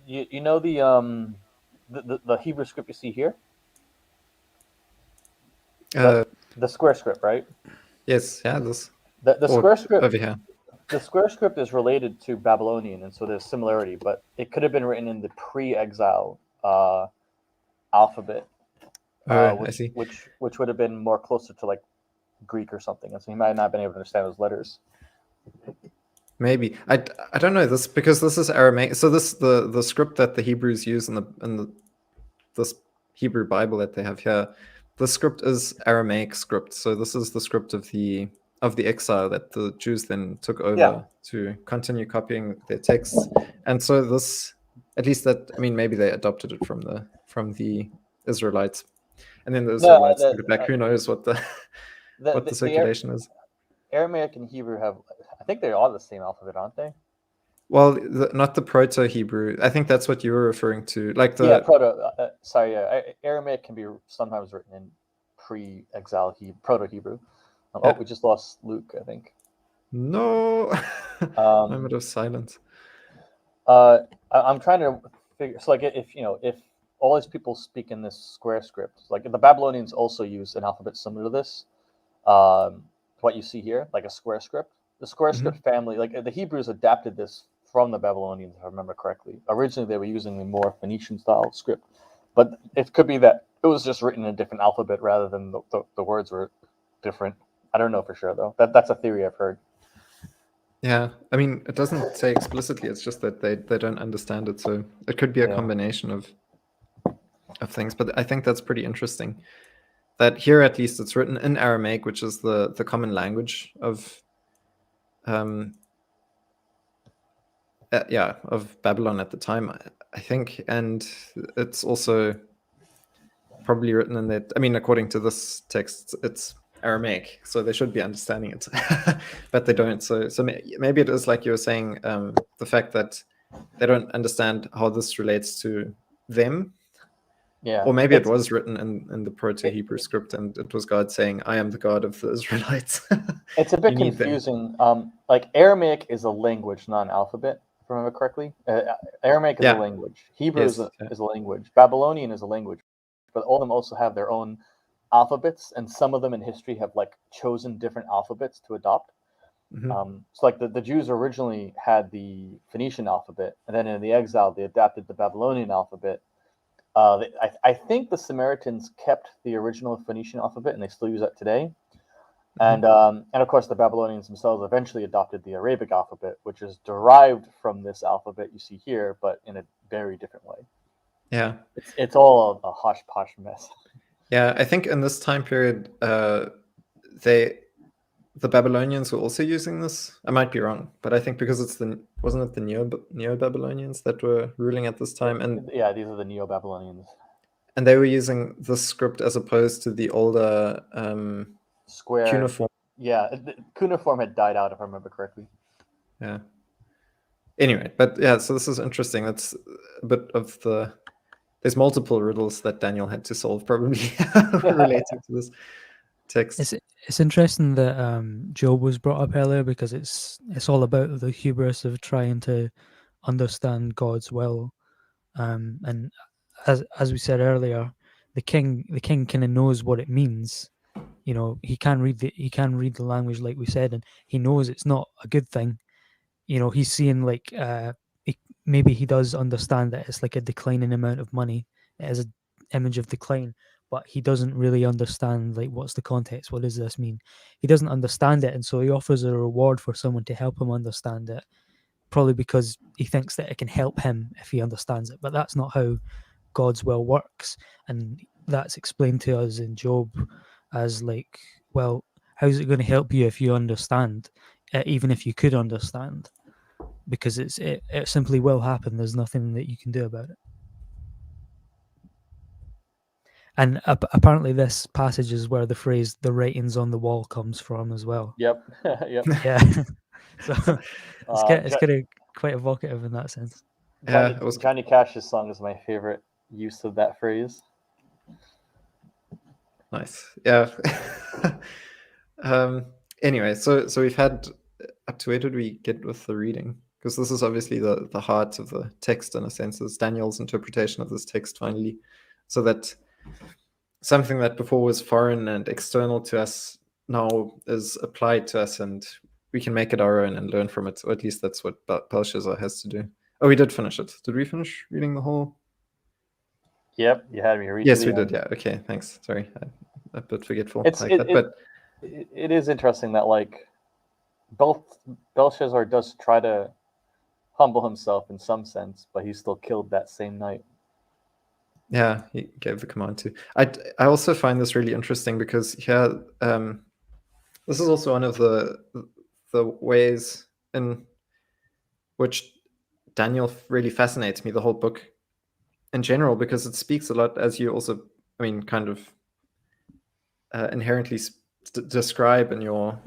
you know the Hebrew script you see here, the square script, right? Yes, yeah, this. The Or square script over here. the square script is related to Babylonian, and so there's similarity, but it could have been written in the pre-exile alphabet, I see. which would have been more closer to like Greek or something, and so he might not have been able to understand those letters. Maybe I don't know this because this is Aramaic. So this the script that the Hebrews use in the this Hebrew Bible that they have here. The script is Aramaic script. So this is the script of the exile that the Jews then took over Yeah. to continue copying their texts. And so this, at least that, I mean, maybe they adopted it from the Israelites, and then the Israelites took it back. Who knows what the what the circulation is? Aramaic and Hebrew have, I think they're all the same alphabet, aren't they? Well, not the Proto-Hebrew. I think that's what you were referring to. Like the Aramaic can be sometimes written in pre-exile Proto-Hebrew. Yeah. We just lost Luke, I think. No. Moment of silence. I'm trying to figure. So, like, if all these people speak in this square script, like the Babylonians also use an alphabet similar to this. What you see here, like a square script. The square script family, like the Hebrews adapted this from the Babylonians, if I remember correctly. Originally, they were using the more Phoenician style script, but it could be that it was just written in a different alphabet rather than the words were different. I don't know for sure though. That's a theory I've heard. Yeah, I mean, it doesn't say explicitly. It's just that they don't understand it. So it could be a Yeah. combination of things. But I think that's pretty interesting. That here, at least, it's written in Aramaic, which is the common language of, of Babylon at the time, I think, and it's also probably written in that. I mean, according to this text, it's Aramaic, so they should be understanding it, but they don't. So maybe it is like you were saying, the fact that they don't understand how this relates to them. Yeah. Or maybe it was written in the Proto-Hebrew script, and it was God saying, "I am the God of the Israelites." It's a bit You need them. confusing. Like Aramaic is a language, not an alphabet, if I remember correctly. Aramaic is Yeah. a language. Hebrew Yes, is a language. Babylonian is a language, but all of them also have their own alphabets, and some of them in history have like chosen different alphabets to adopt. Mhm. So like the Jews originally had the Phoenician alphabet, and then in the exile they adapted the Babylonian alphabet. I think the Samaritans kept the original Phoenician alphabet, and they still use that today. And of course, the Babylonians themselves eventually adopted the Arabic alphabet, which is derived from this alphabet you see here, but in a very different way. Yeah. It's all a hodgepodge mess. Yeah, I think in this time period, the Babylonians were also using this. I might be wrong, but I think because wasn't it the Neo-Babylonians that were ruling at this time, and Yeah, these are the Neo-Babylonians. they were using this script as opposed to the older Square. cuneiform. Yeah, cuneiform had died out, if I remember correctly. Yeah. Anyway, but yeah, so this is interesting. That's a bit of there's multiple riddles that Daniel had to solve, probably relating to this text. It's interesting that Job was brought up earlier because it's all about the hubris of trying to understand God's will, and as we said earlier, the king kind of knows what it means. You know, he can read the language, like we said, and he knows it's not a good thing. You know, he's seeing like maybe he does understand that it's like a declining amount of money. It is an image of decline, but he doesn't really understand like what's the context. What does this mean? He doesn't understand it, and so he offers a reward for someone to help him understand it. Probably because he thinks that it can help him if he understands it, but that's not how God's will works, and that's explained to us in Job as like, well, how's it going to help you if you understand, even if you could understand? Because it simply will happen. There's nothing that you can do about it. And apparently this passage is where the phrase "the writings on the wall" comes from as well. Yep. Yep. Yeah. So it's kind of quite evocative in that sense. Johnny Cash's song is my favorite use of that phrase. Nice. Yeah. Anyway, so we've had up to where did we get with the reading? Because this is obviously the heart of the text in a sense, is Daniel's interpretation of this text finally. So that something that before was foreign and external to us now is applied to us, and we can make it our own and learn from it. Or at least that's what Belshazzar has to do. Oh, we did finish it. Did we finish reading the whole? Yep, you had me read. Yes, we did. Yeah. Okay. Thanks. Sorry, I'm a bit forgetful. It is interesting that like both Belshazzar does try to humble himself in some sense, but he's still killed that same night. Yeah, he gave the command to. I also find this really interesting because here, this is also one of the ways in which Daniel really fascinates me, the whole book in general, because it speaks a lot, as you also, I mean, kind of inherently describe in your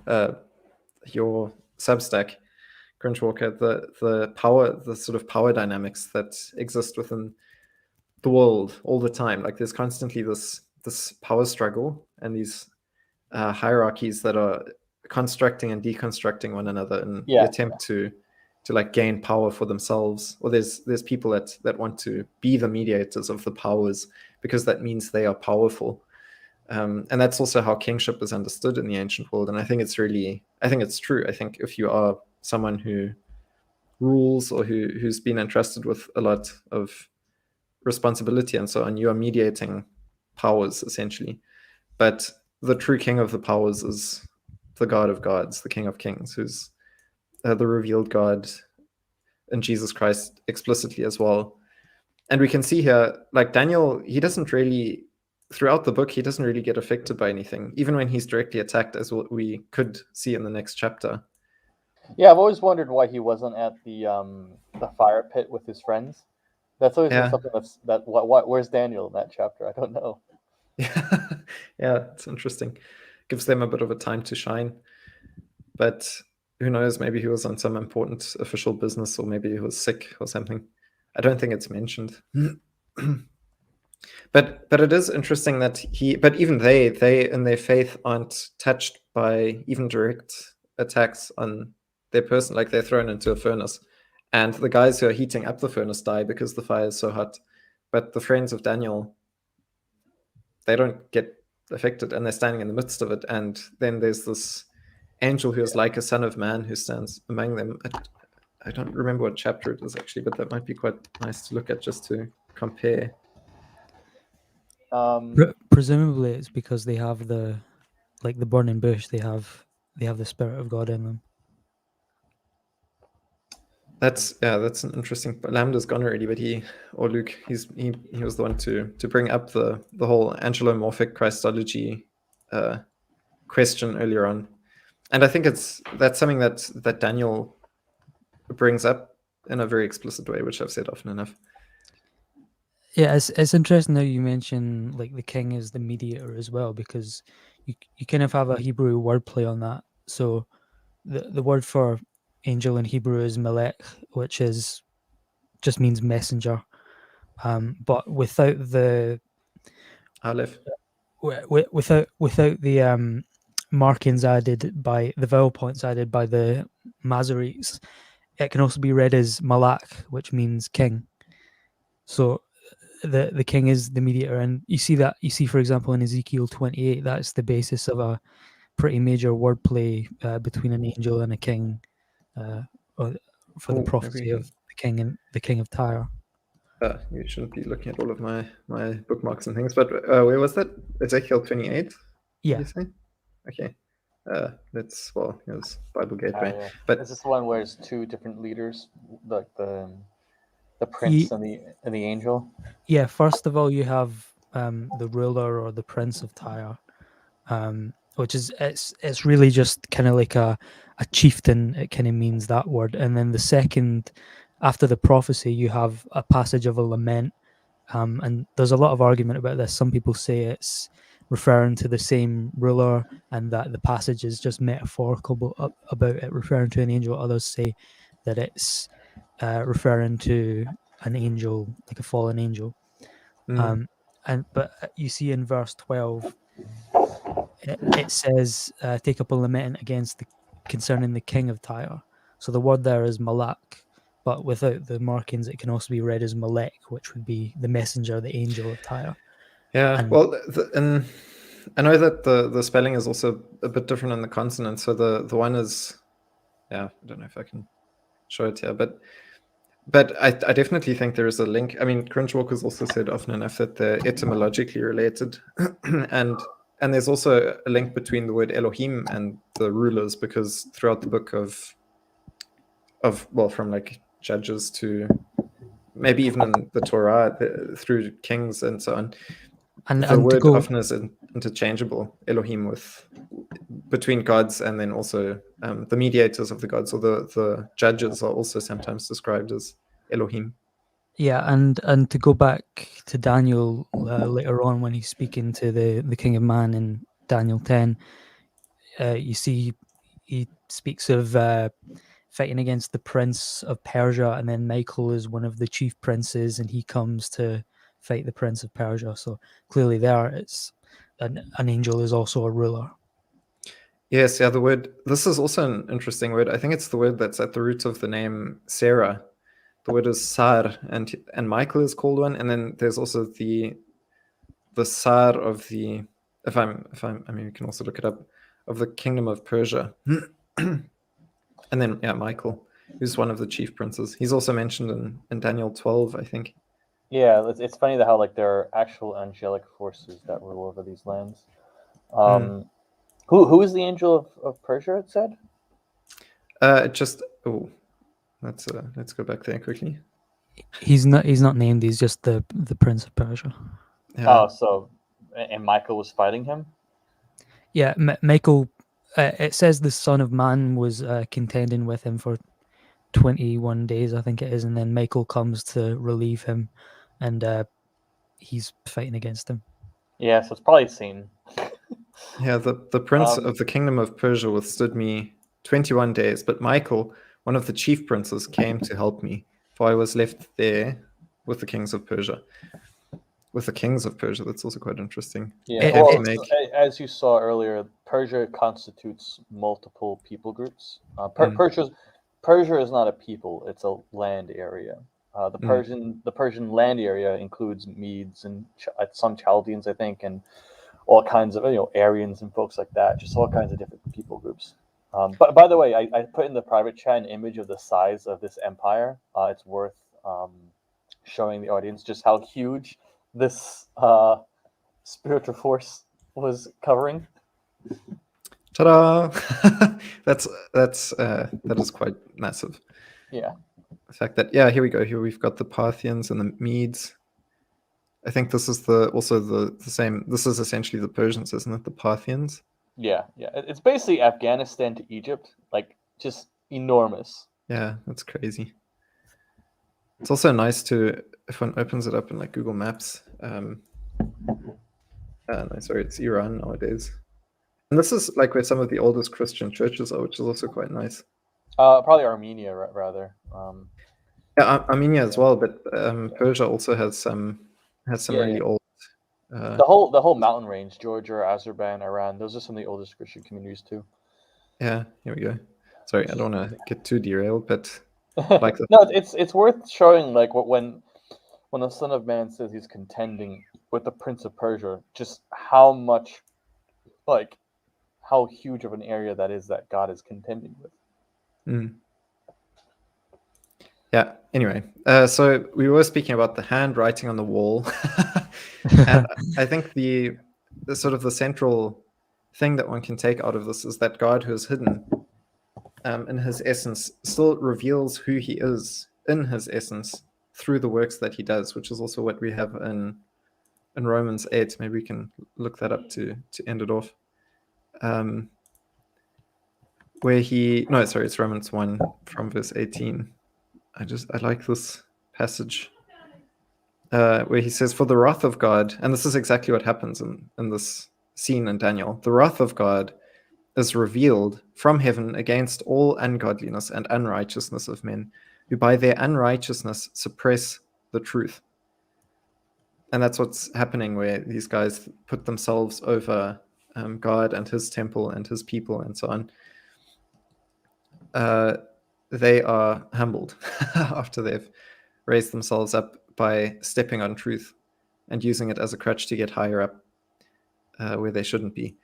Substack, Grinchwalker, the power, the sort of power dynamics that exist within the world all the time. Like there's constantly this power struggle and these hierarchies that are constructing and deconstructing one another in the attempt to like gain power for themselves. Or there's people that want to be the mediators of the powers because that means they are powerful. And that's also how kingship is understood in the ancient world. And I think it's true. I think if you are someone who rules or who's been entrusted with a lot of responsibility and so on, you are mediating powers essentially. But the true king of the powers is the God of gods, the King of kings, who's the revealed God in Jesus Christ explicitly as well. And we can see here, like Daniel, he doesn't really, throughout the book, he doesn't really get affected by anything, even when he's directly attacked, as what we could see in the next chapter. Yeah, I've always wondered why he wasn't at the fire pit with his friends. That's always been Yeah. something what where's Daniel in that chapter? I don't know. Yeah, yeah, it's interesting. Gives them a bit of a time to shine. But who knows, maybe he was on some important official business, or maybe he was sick or something. I don't think it's mentioned. But it is interesting that but even they in their faith aren't touched by even direct attacks on their person, like they're thrown into a furnace. And the guys who are heating up the furnace die because the fire is so hot. But the friends of Daniel, they don't get affected, and they're standing in the midst of it. And then there's this angel who is like a son of man who stands among them. I don't remember what chapter it is actually, but that might be quite nice to look at just to compare. Presumably, it's because they have the burning bush. They have the Spirit of God in them. That's an interesting. Lambda's gone already, but Luke, he was the one to bring up the whole angelomorphic Christology question earlier on, and I think that's something that Daniel brings up in a very explicit way, which I've said often enough. Yeah, it's interesting that you mention like the king is the mediator as well, because you kind of have a Hebrew wordplay on that. So the word for angel in Hebrew is melech, which just means messenger. But without the Aleph. without the markings added by the vowel points added by the Masoretes, it can also be read as malak, which means king. So the king is the mediator, and you see for example in Ezekiel 28, that's the basis of a pretty major wordplay between an angel and a king, for the prophecy of the king of Tyre. You shouldn't be looking at all of my bookmarks and things, but where was that? Ezekiel 28? Yeah. Did you say? Okay. Here's Bible Gateway. Yeah. But is this the one where there's two different leaders, like the prince and the angel? Yeah, first of all, you have the ruler or the prince of Tyre, which is it's really just kind of like a chieftain. It kind of means that word. And then the second, after the prophecy, you have a passage of a lament, and there's a lot of argument about this. Some people say it's referring to the same ruler, and that the passage is just metaphorical about it referring to an angel. Others say that it's referring to an angel, like a fallen angel. But you see in verse 12, it says, "Take up a lament concerning the king of Tyre." So the word there is malak, but without the markings, it can also be read as malek, which would be the messenger, the angel of Tyre. Yeah, And, well, and I know that the spelling is also a bit different in the consonants. So the one is, I don't know if I can show it here, but I definitely think there is a link. I mean, Cringe-Walker's also said often enough that they're etymologically related, and there's also a link between the word Elohim and the rulers, because throughout the book of from like Judges to maybe even in the Torah through Kings and so on, the word often is interchangeable, Elohim, between gods, and then also the mediators of the gods, or the judges are also sometimes described as Elohim. Yeah, and to go back to Daniel later on when he's speaking to the King of Man in Daniel 10, you see he speaks of fighting against the prince of Persia, and then Michael is one of the chief princes, and he comes to fight the prince of Persia. So clearly there, it's an angel is also a ruler. Yes, the word, this is also an interesting word. I think it's the word that's at the root of the name Sarah. The word is Sar, and Michael is called one, and then there's also the Sar of the, I mean, you can also look it up, of the kingdom of Persia. And then, Michael, who's one of the chief princes. He's also mentioned in Daniel 12, I think. Yeah, it's funny how like there are actual angelic forces that rule over these lands. Who is the angel of Persia? It said. Just let's go back there quickly. He's not named. He's just the Prince of Persia. Yeah. Oh, so and Michael was fighting him. Yeah, Michael. It says the Son of Man was contending with him for 21 days, I think it is, and then Michael comes to relieve him, and he's fighting against him. Yeah, so it's probably seen. Yeah, the prince of the kingdom of Persia withstood me 21 days, but Michael, one of the chief princes, came to help me, for I was left there with the kings of Persia. With the kings of Persia, that's also quite interesting. Yeah, well, as you saw earlier, Persia constitutes multiple people groups. Persia is not a people; it's a land area. The Persian land area includes Medes and some Chaldeans, I think, and all kinds of Aryans and folks like that. Just all kinds of different people groups. But by the way, I put in the private chat an image of the size of this empire. It's worth showing the audience just how huge this spiritual force was covering. Ta-da! that is quite massive. Yeah. The fact that here we go. Here we've got the Parthians and the Medes. I think this is also the same. This is essentially the Persians, isn't it? The Parthians. Yeah. It's basically Afghanistan to Egypt, like just enormous. Yeah, that's crazy. It's also nice to, if one opens it up in like Google Maps. No, sorry, it's Iran nowadays. And this is like where some of the oldest Christian churches are, which is also quite nice. Probably Armenia, rather. Yeah, Armenia as well, but Persia also has some really old. The whole mountain range, Georgia, Azerbaijan, Iran, those are some of the oldest Christian communities too. Yeah, here we go. Sorry, I don't want to get too derailed, but like no, it's worth showing like when the Son of Man says he's contending with the Prince of Persia, just how much, like, how huge of an area that is that God is contending with. Yeah. Anyway, so we were speaking about the handwriting on the wall. And I think the sort of the central thing that one can take out of this is that God who is hidden in his essence still reveals who he is in his essence through the works that he does, which is also what we have in Romans 8. Maybe we can look that up to end it off. It's Romans 1 from verse 18. I like this passage where he says, for the wrath of God, and this is exactly what happens in this scene in Daniel, the wrath of God is revealed from heaven against all ungodliness and unrighteousness of men, who by their unrighteousness suppress the truth. And that's what's happening, where these guys put themselves over God and his temple and his people and so on. They are humbled after they've raised themselves up by stepping on truth and using it as a crutch to get higher up where they shouldn't be.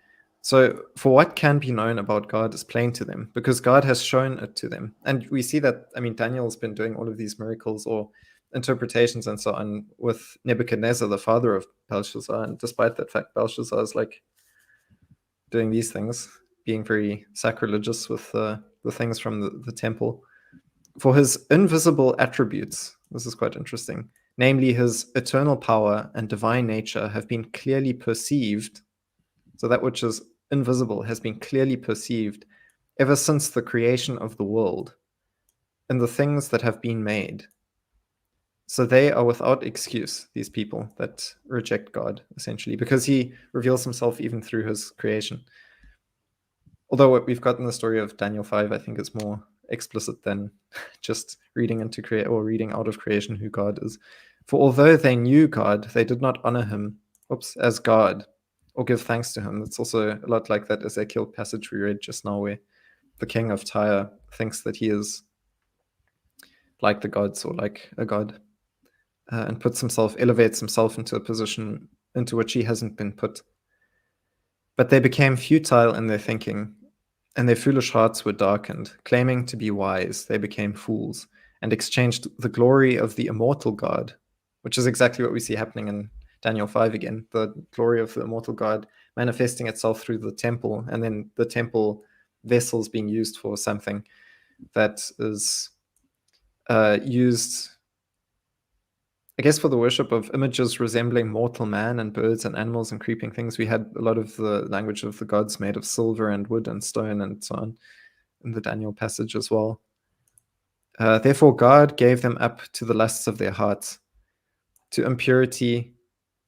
So for what can be known about God is plain to them, because God has shown it to them. And we see that, Daniel's been doing all of these miracles or interpretations and so on with Nebuchadnezzar, the father of Belshazzar. And despite that fact, Belshazzar is like doing these things, being very sacrilegious with the things from the temple. For his invisible attributes, this is quite interesting, namely his eternal power and divine nature, have been clearly perceived. So that which is invisible has been clearly perceived ever since the creation of the world in the things that have been made. So they are without excuse, these people that reject God, essentially, because he reveals himself even through his creation. Although what we've got in the story of Daniel 5, I think, is more explicit than just reading reading out of creation who God is. For although they knew God, they did not honor him as God or give thanks to him. That's also a lot like that Ezekiel passage we read just now, where the king of Tyre thinks that he is like the gods or like a god, and elevates himself into a position into which he hasn't been put. But they became futile in their thinking, and their foolish hearts were darkened. Claiming to be wise, they became fools and exchanged the glory of the immortal God, which is exactly what we see happening in Daniel 5 again. The glory of the immortal God manifesting itself through the temple, and then the temple vessels being used for something that is used, I guess, for the worship of images resembling mortal man and birds and animals and creeping things. We had a lot of the language of the gods made of silver and wood and stone and so on in the Daniel passage as well. Therefore, God gave them up to the lusts of their hearts, to impurity,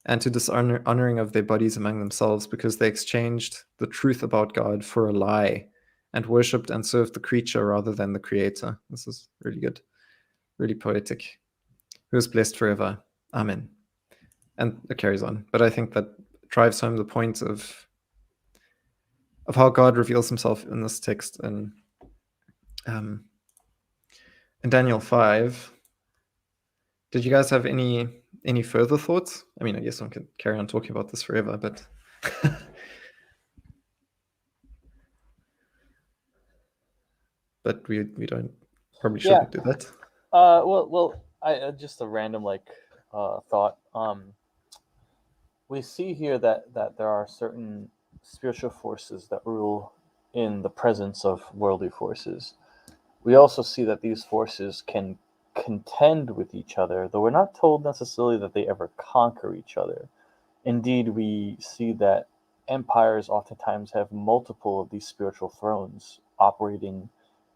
and to dishonoring of their bodies among themselves, because they exchanged the truth about God for a lie and worshipped and served the creature rather than the creator. This is really good, really poetic. Who is blessed forever. Amen. And it carries on. But I think that drives home the point of how God reveals himself in this text in Daniel 5. Did you guys have any further thoughts? I mean, I guess I could carry on talking about this forever, but but we don't probably shouldn't do that. I just a random thought. We see here that there are certain spiritual forces that rule in the presence of worldly forces. We also see that these forces can contend with each other, though we're not told necessarily that they ever conquer each other. Indeed, we see that empires oftentimes have multiple of these spiritual thrones operating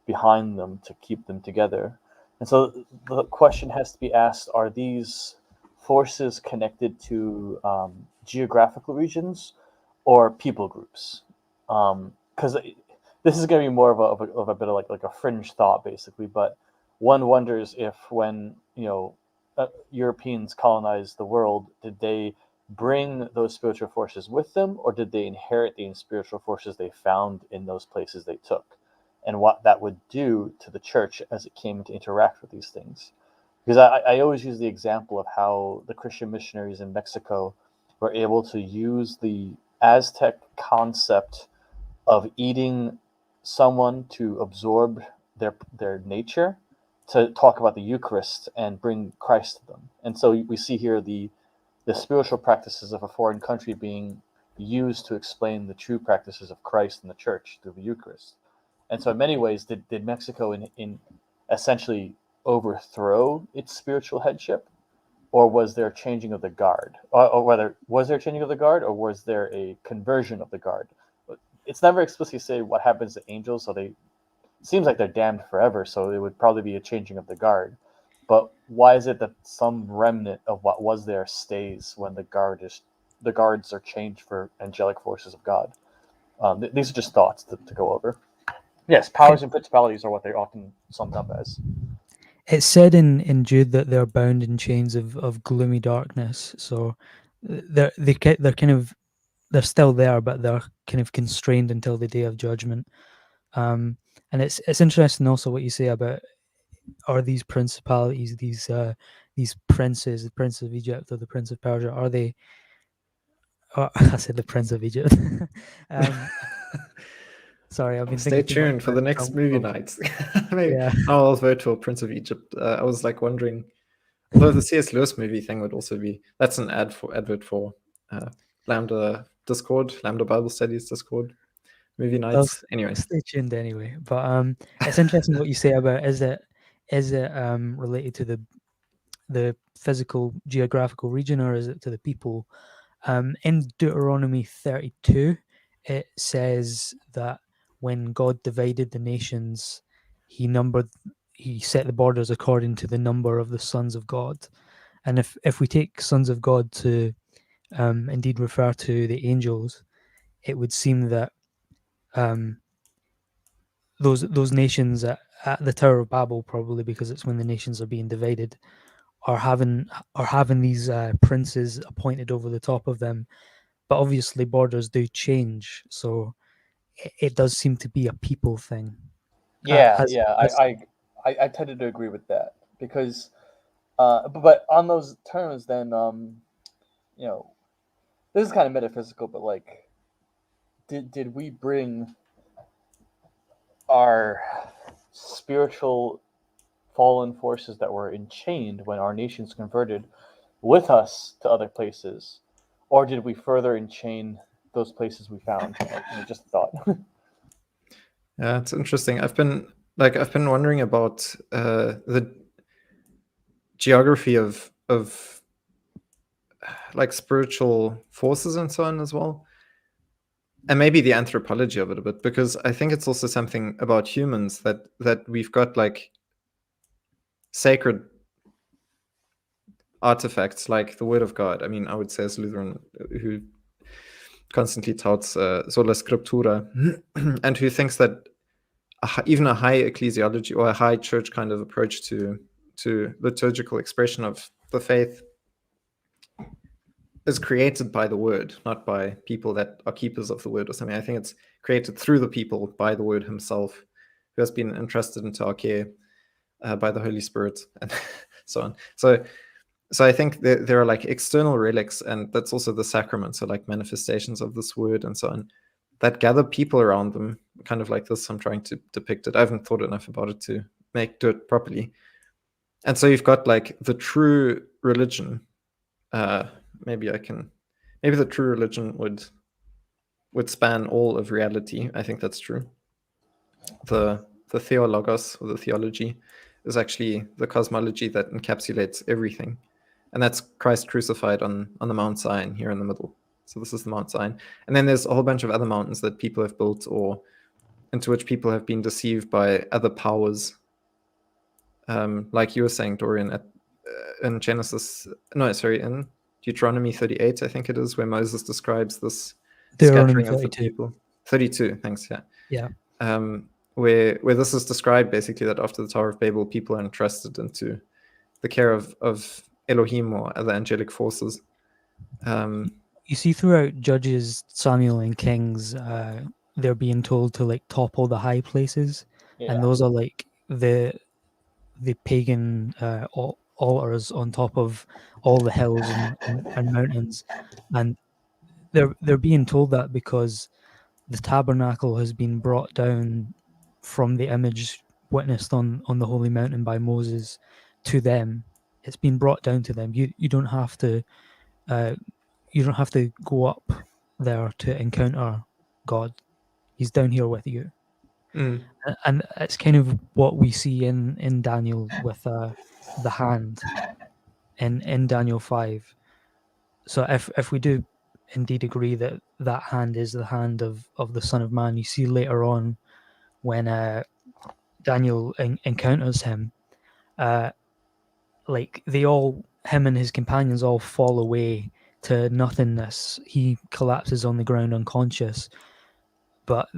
behind them to keep them together. And so the question has to be asked, are these forces connected to geographical regions or people groups? Because this is going to be more of a bit of like a fringe thought, basically. But one wonders if when Europeans colonized the world, did they bring those spiritual forces with them, or did they inherit the spiritual forces they found in those places they took, and what that would do to the church as it came to interact with these things? Because I always use the example of how the Christian missionaries in Mexico were able to use the Aztec concept of eating someone to absorb their nature to talk about the Eucharist and bring Christ to them. And so we see here the spiritual practices of a foreign country being used to explain the true practices of Christ in the church through the Eucharist. And so in many ways, did Mexico in essentially overthrow its spiritual headship, or was there a changing of the guard? Or whether was there a changing of the guard, or was there a conversion of the guard? It's never explicitly said what happens to angels, so it seems like they're damned forever, so it would probably be a changing of the guard. But why is it that some remnant of what was there stays when the guards are changed for angelic forces of God? These are just thoughts to go over. Yes, powers and principalities are what they're often summed up as. It's said in Jude that they're bound in chains of gloomy darkness. So they're still there, but they're kind of constrained until the day of judgment. And it's interesting also what you say about, are these principalities, these princes, the Prince of Egypt or the Prince of Persia, are they? I said the Prince of Egypt. Sorry, I've been Stay thinking too much tuned for about the next Trump. movie night. Maybe Yeah. I'll vote for Prince of Egypt. I was like wondering, although the C.S. Lewis movie thing would also be, that's an advert for Lambda Discord, Lambda Bible Studies Discord movie Well, nights. Anyway, stay tuned anyway. But it's interesting what you say about, is it related to the physical geographical region, or is it to the people? In Deuteronomy 32, it says that when God divided the nations, he set the borders according to the number of the sons of God. And if we take sons of God to indeed refer to the angels, it would seem that those nations at the Tower of Babel, probably because it's when the nations are being divided, are having these princes appointed over the top of them. But obviously borders do change, so it does seem to be a people thing. Yeah, As, yeah, as I tended to agree with that because, but on those terms, then this is kind of metaphysical, but like, did we bring our spiritual fallen forces that were enchained when our nations converted with us to other places, or did we further enchain those places we found. Just a thought. Yeah, it's interesting. I've been wondering about the geography of like spiritual forces and so on as well, and maybe the anthropology of it a bit, because I think it's also something about humans that we've got like sacred artifacts like the Word of God. I mean, I would say as Lutheran who constantly touts sola scriptura, and who thinks that even a high ecclesiology or a high church kind of approach to liturgical expression of the faith is created by the word, not by people that are keepers of the word or something. I think it's created through the people by the word himself, who has been entrusted into our care by the Holy Spirit, and so on. So I think there are like external relics, and that's also the sacraments, so like manifestations of this word and so on, that gather people around them, kind of like this. I'm trying to depict it. I haven't thought enough about it to do it properly. And so you've got like the true religion. Maybe the true religion would span all of reality. I think that's true. The theologos, or the theology, is actually the cosmology that encapsulates everything. And that's Christ crucified on the Mount Zion here in the middle. So this is the Mount Zion. And then there's a whole bunch of other mountains that people have built, or into which people have been deceived by other powers. Like you were saying, Dorian, in in Deuteronomy 38, I think it is, where Moses describes this Deuteronomy scattering of the 32. people. 32, thanks, yeah. Yeah. Where this is described basically that after the Tower of Babel, people are entrusted into the care of Elohim or other angelic forces. You see throughout Judges, Samuel, and Kings, they're being told to like topple the high places, and those are like the pagan altars on top of all the hills and mountains, and they're being told that because the tabernacle has been brought down from the image witnessed on the holy mountain by Moses to them. It's been brought down to them. You don't have to go up there to encounter God. He's down here with you. And it's kind of what we see in Daniel with the hand in Daniel 5. So if we do indeed agree that that hand is the hand of the Son of Man, you see later on when Daniel encounters him, like him and his companions all fall away to nothingness. He collapses on the ground unconscious, but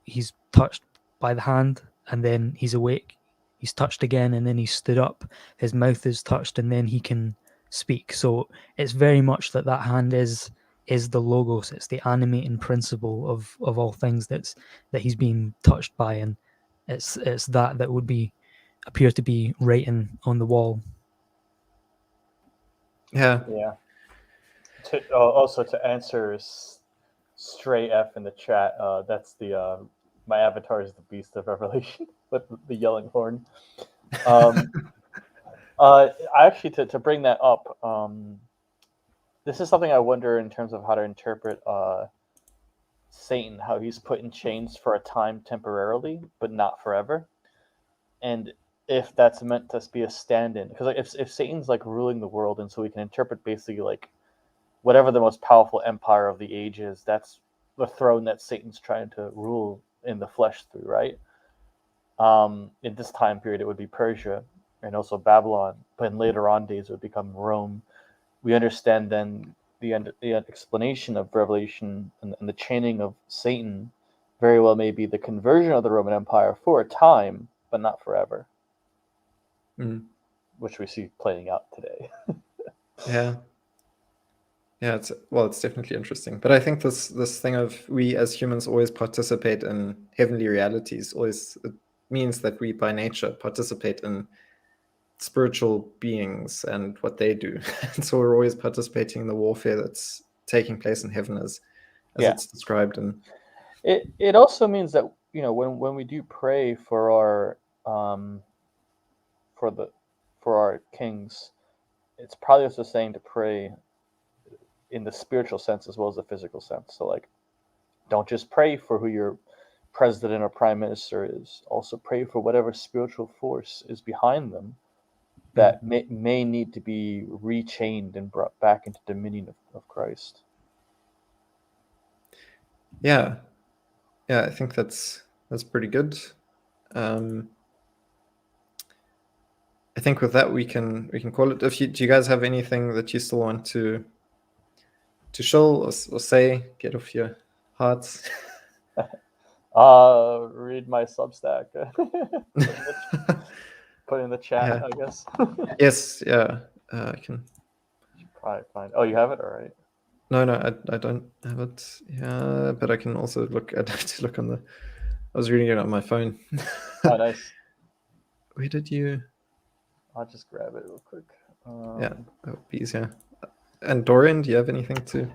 he's touched by the hand, and then he's awake. He's touched again, and then he's stood up. His mouth is touched, and then he can speak. So it's very much that hand is the logos. It's the animating principle of all things that he's being touched by, and it's that would appear to be writing on the wall. Yeah. Also, to answer Stray F in the chat, that's the my avatar is the Beast of Revelation with the yelling horn. Actually, to bring that up, this is something I wonder in terms of how to interpret Satan, how he's put in chains for a time temporarily, but not forever, and if that's meant to be a stand-in, because like if Satan's like ruling the world, and so we can interpret basically like whatever the most powerful empire of the age is, that's the throne that Satan's trying to rule in the flesh through, right? In this time period, it would be Persia and also Babylon, but in later on days, it would become Rome. We understand then the explanation of Revelation and the chaining of Satan very well may be the conversion of the Roman Empire for a time, but not forever, which we see playing out today. Yeah, it's definitely interesting. But I think this thing of we as humans always participate in heavenly realities it means that we by nature participate in spiritual beings and what they do. And so we're always participating in the warfare that's taking place in heaven as it's described. And it also means that, you know, when we do pray for our kings, it's probably also saying to pray in the spiritual sense as well as the physical sense. So like Don't just pray for who your president or prime minister is. Also pray for whatever spiritual force is behind them that may need to be rechained and brought back into dominion of Christ. Yeah, I think that's pretty good. I think with that we can call it. Do you guys have anything that you still want to show or say, get off your hearts? Read my Substack. Put in the chat, Yeah. I guess. Yes, yeah. I can. Probably find. Oh, you have it. All right. No, I don't have it. Yeah, but I can also look at to look on the. I was reading it on my phone. Oh, nice. Where did you? I'll just grab it real quick. Yeah, that would be easier. And Dorian, do you have anything to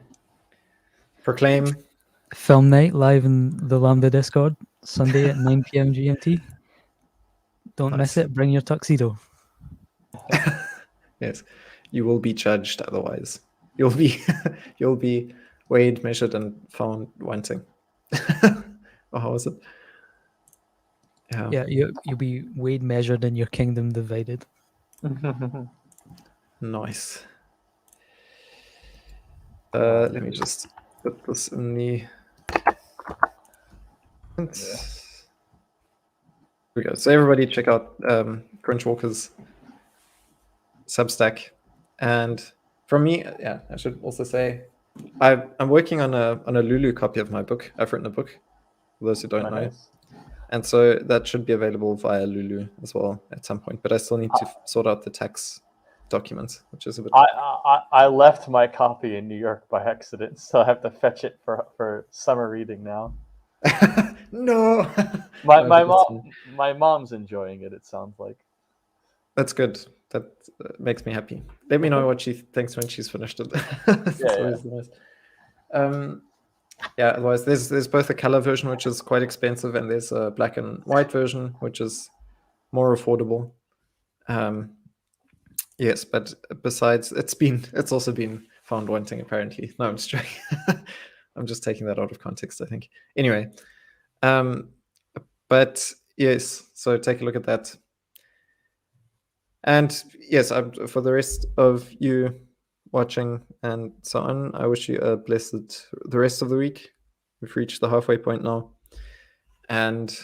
proclaim? Film night live in the Lambda Discord Sunday at 9 p.m. GMT. Don't miss Nice. it. Bring your tuxedo. Yes, you will be judged otherwise. You'll be weighed, measured, and found wanting. Or how was it? Yeah, you'll be weighed, measured, and your kingdom divided. Nice. Let me just put this in the. Here we go. So everybody check out Crunch Walker's Substack. And from me, yeah, I should also say I'm working on a Lulu copy of my book. I've written a book, for those who don't know. Nice. And so that should be available via Lulu as well at some point. But I still need to sort out the tax documents, which is a bit. I left my copy in New York by accident, so I have to fetch it for summer reading now. No. My mom's enjoying it. It sounds like. That's good. That makes me happy. Let me know what she thinks when she's finished it. That's always the nice. Yeah. Otherwise, there's both a color version, which is quite expensive, and there's a black and white version, which is more affordable. Yes, but besides, it's also been found wanting apparently. No, I'm just joking. I'm just taking that out of context, I think. Anyway, but yes, so take a look at that. And yes, for the rest of you watching and so on, I wish you a blessed the rest of the week. We've reached the halfway point now, and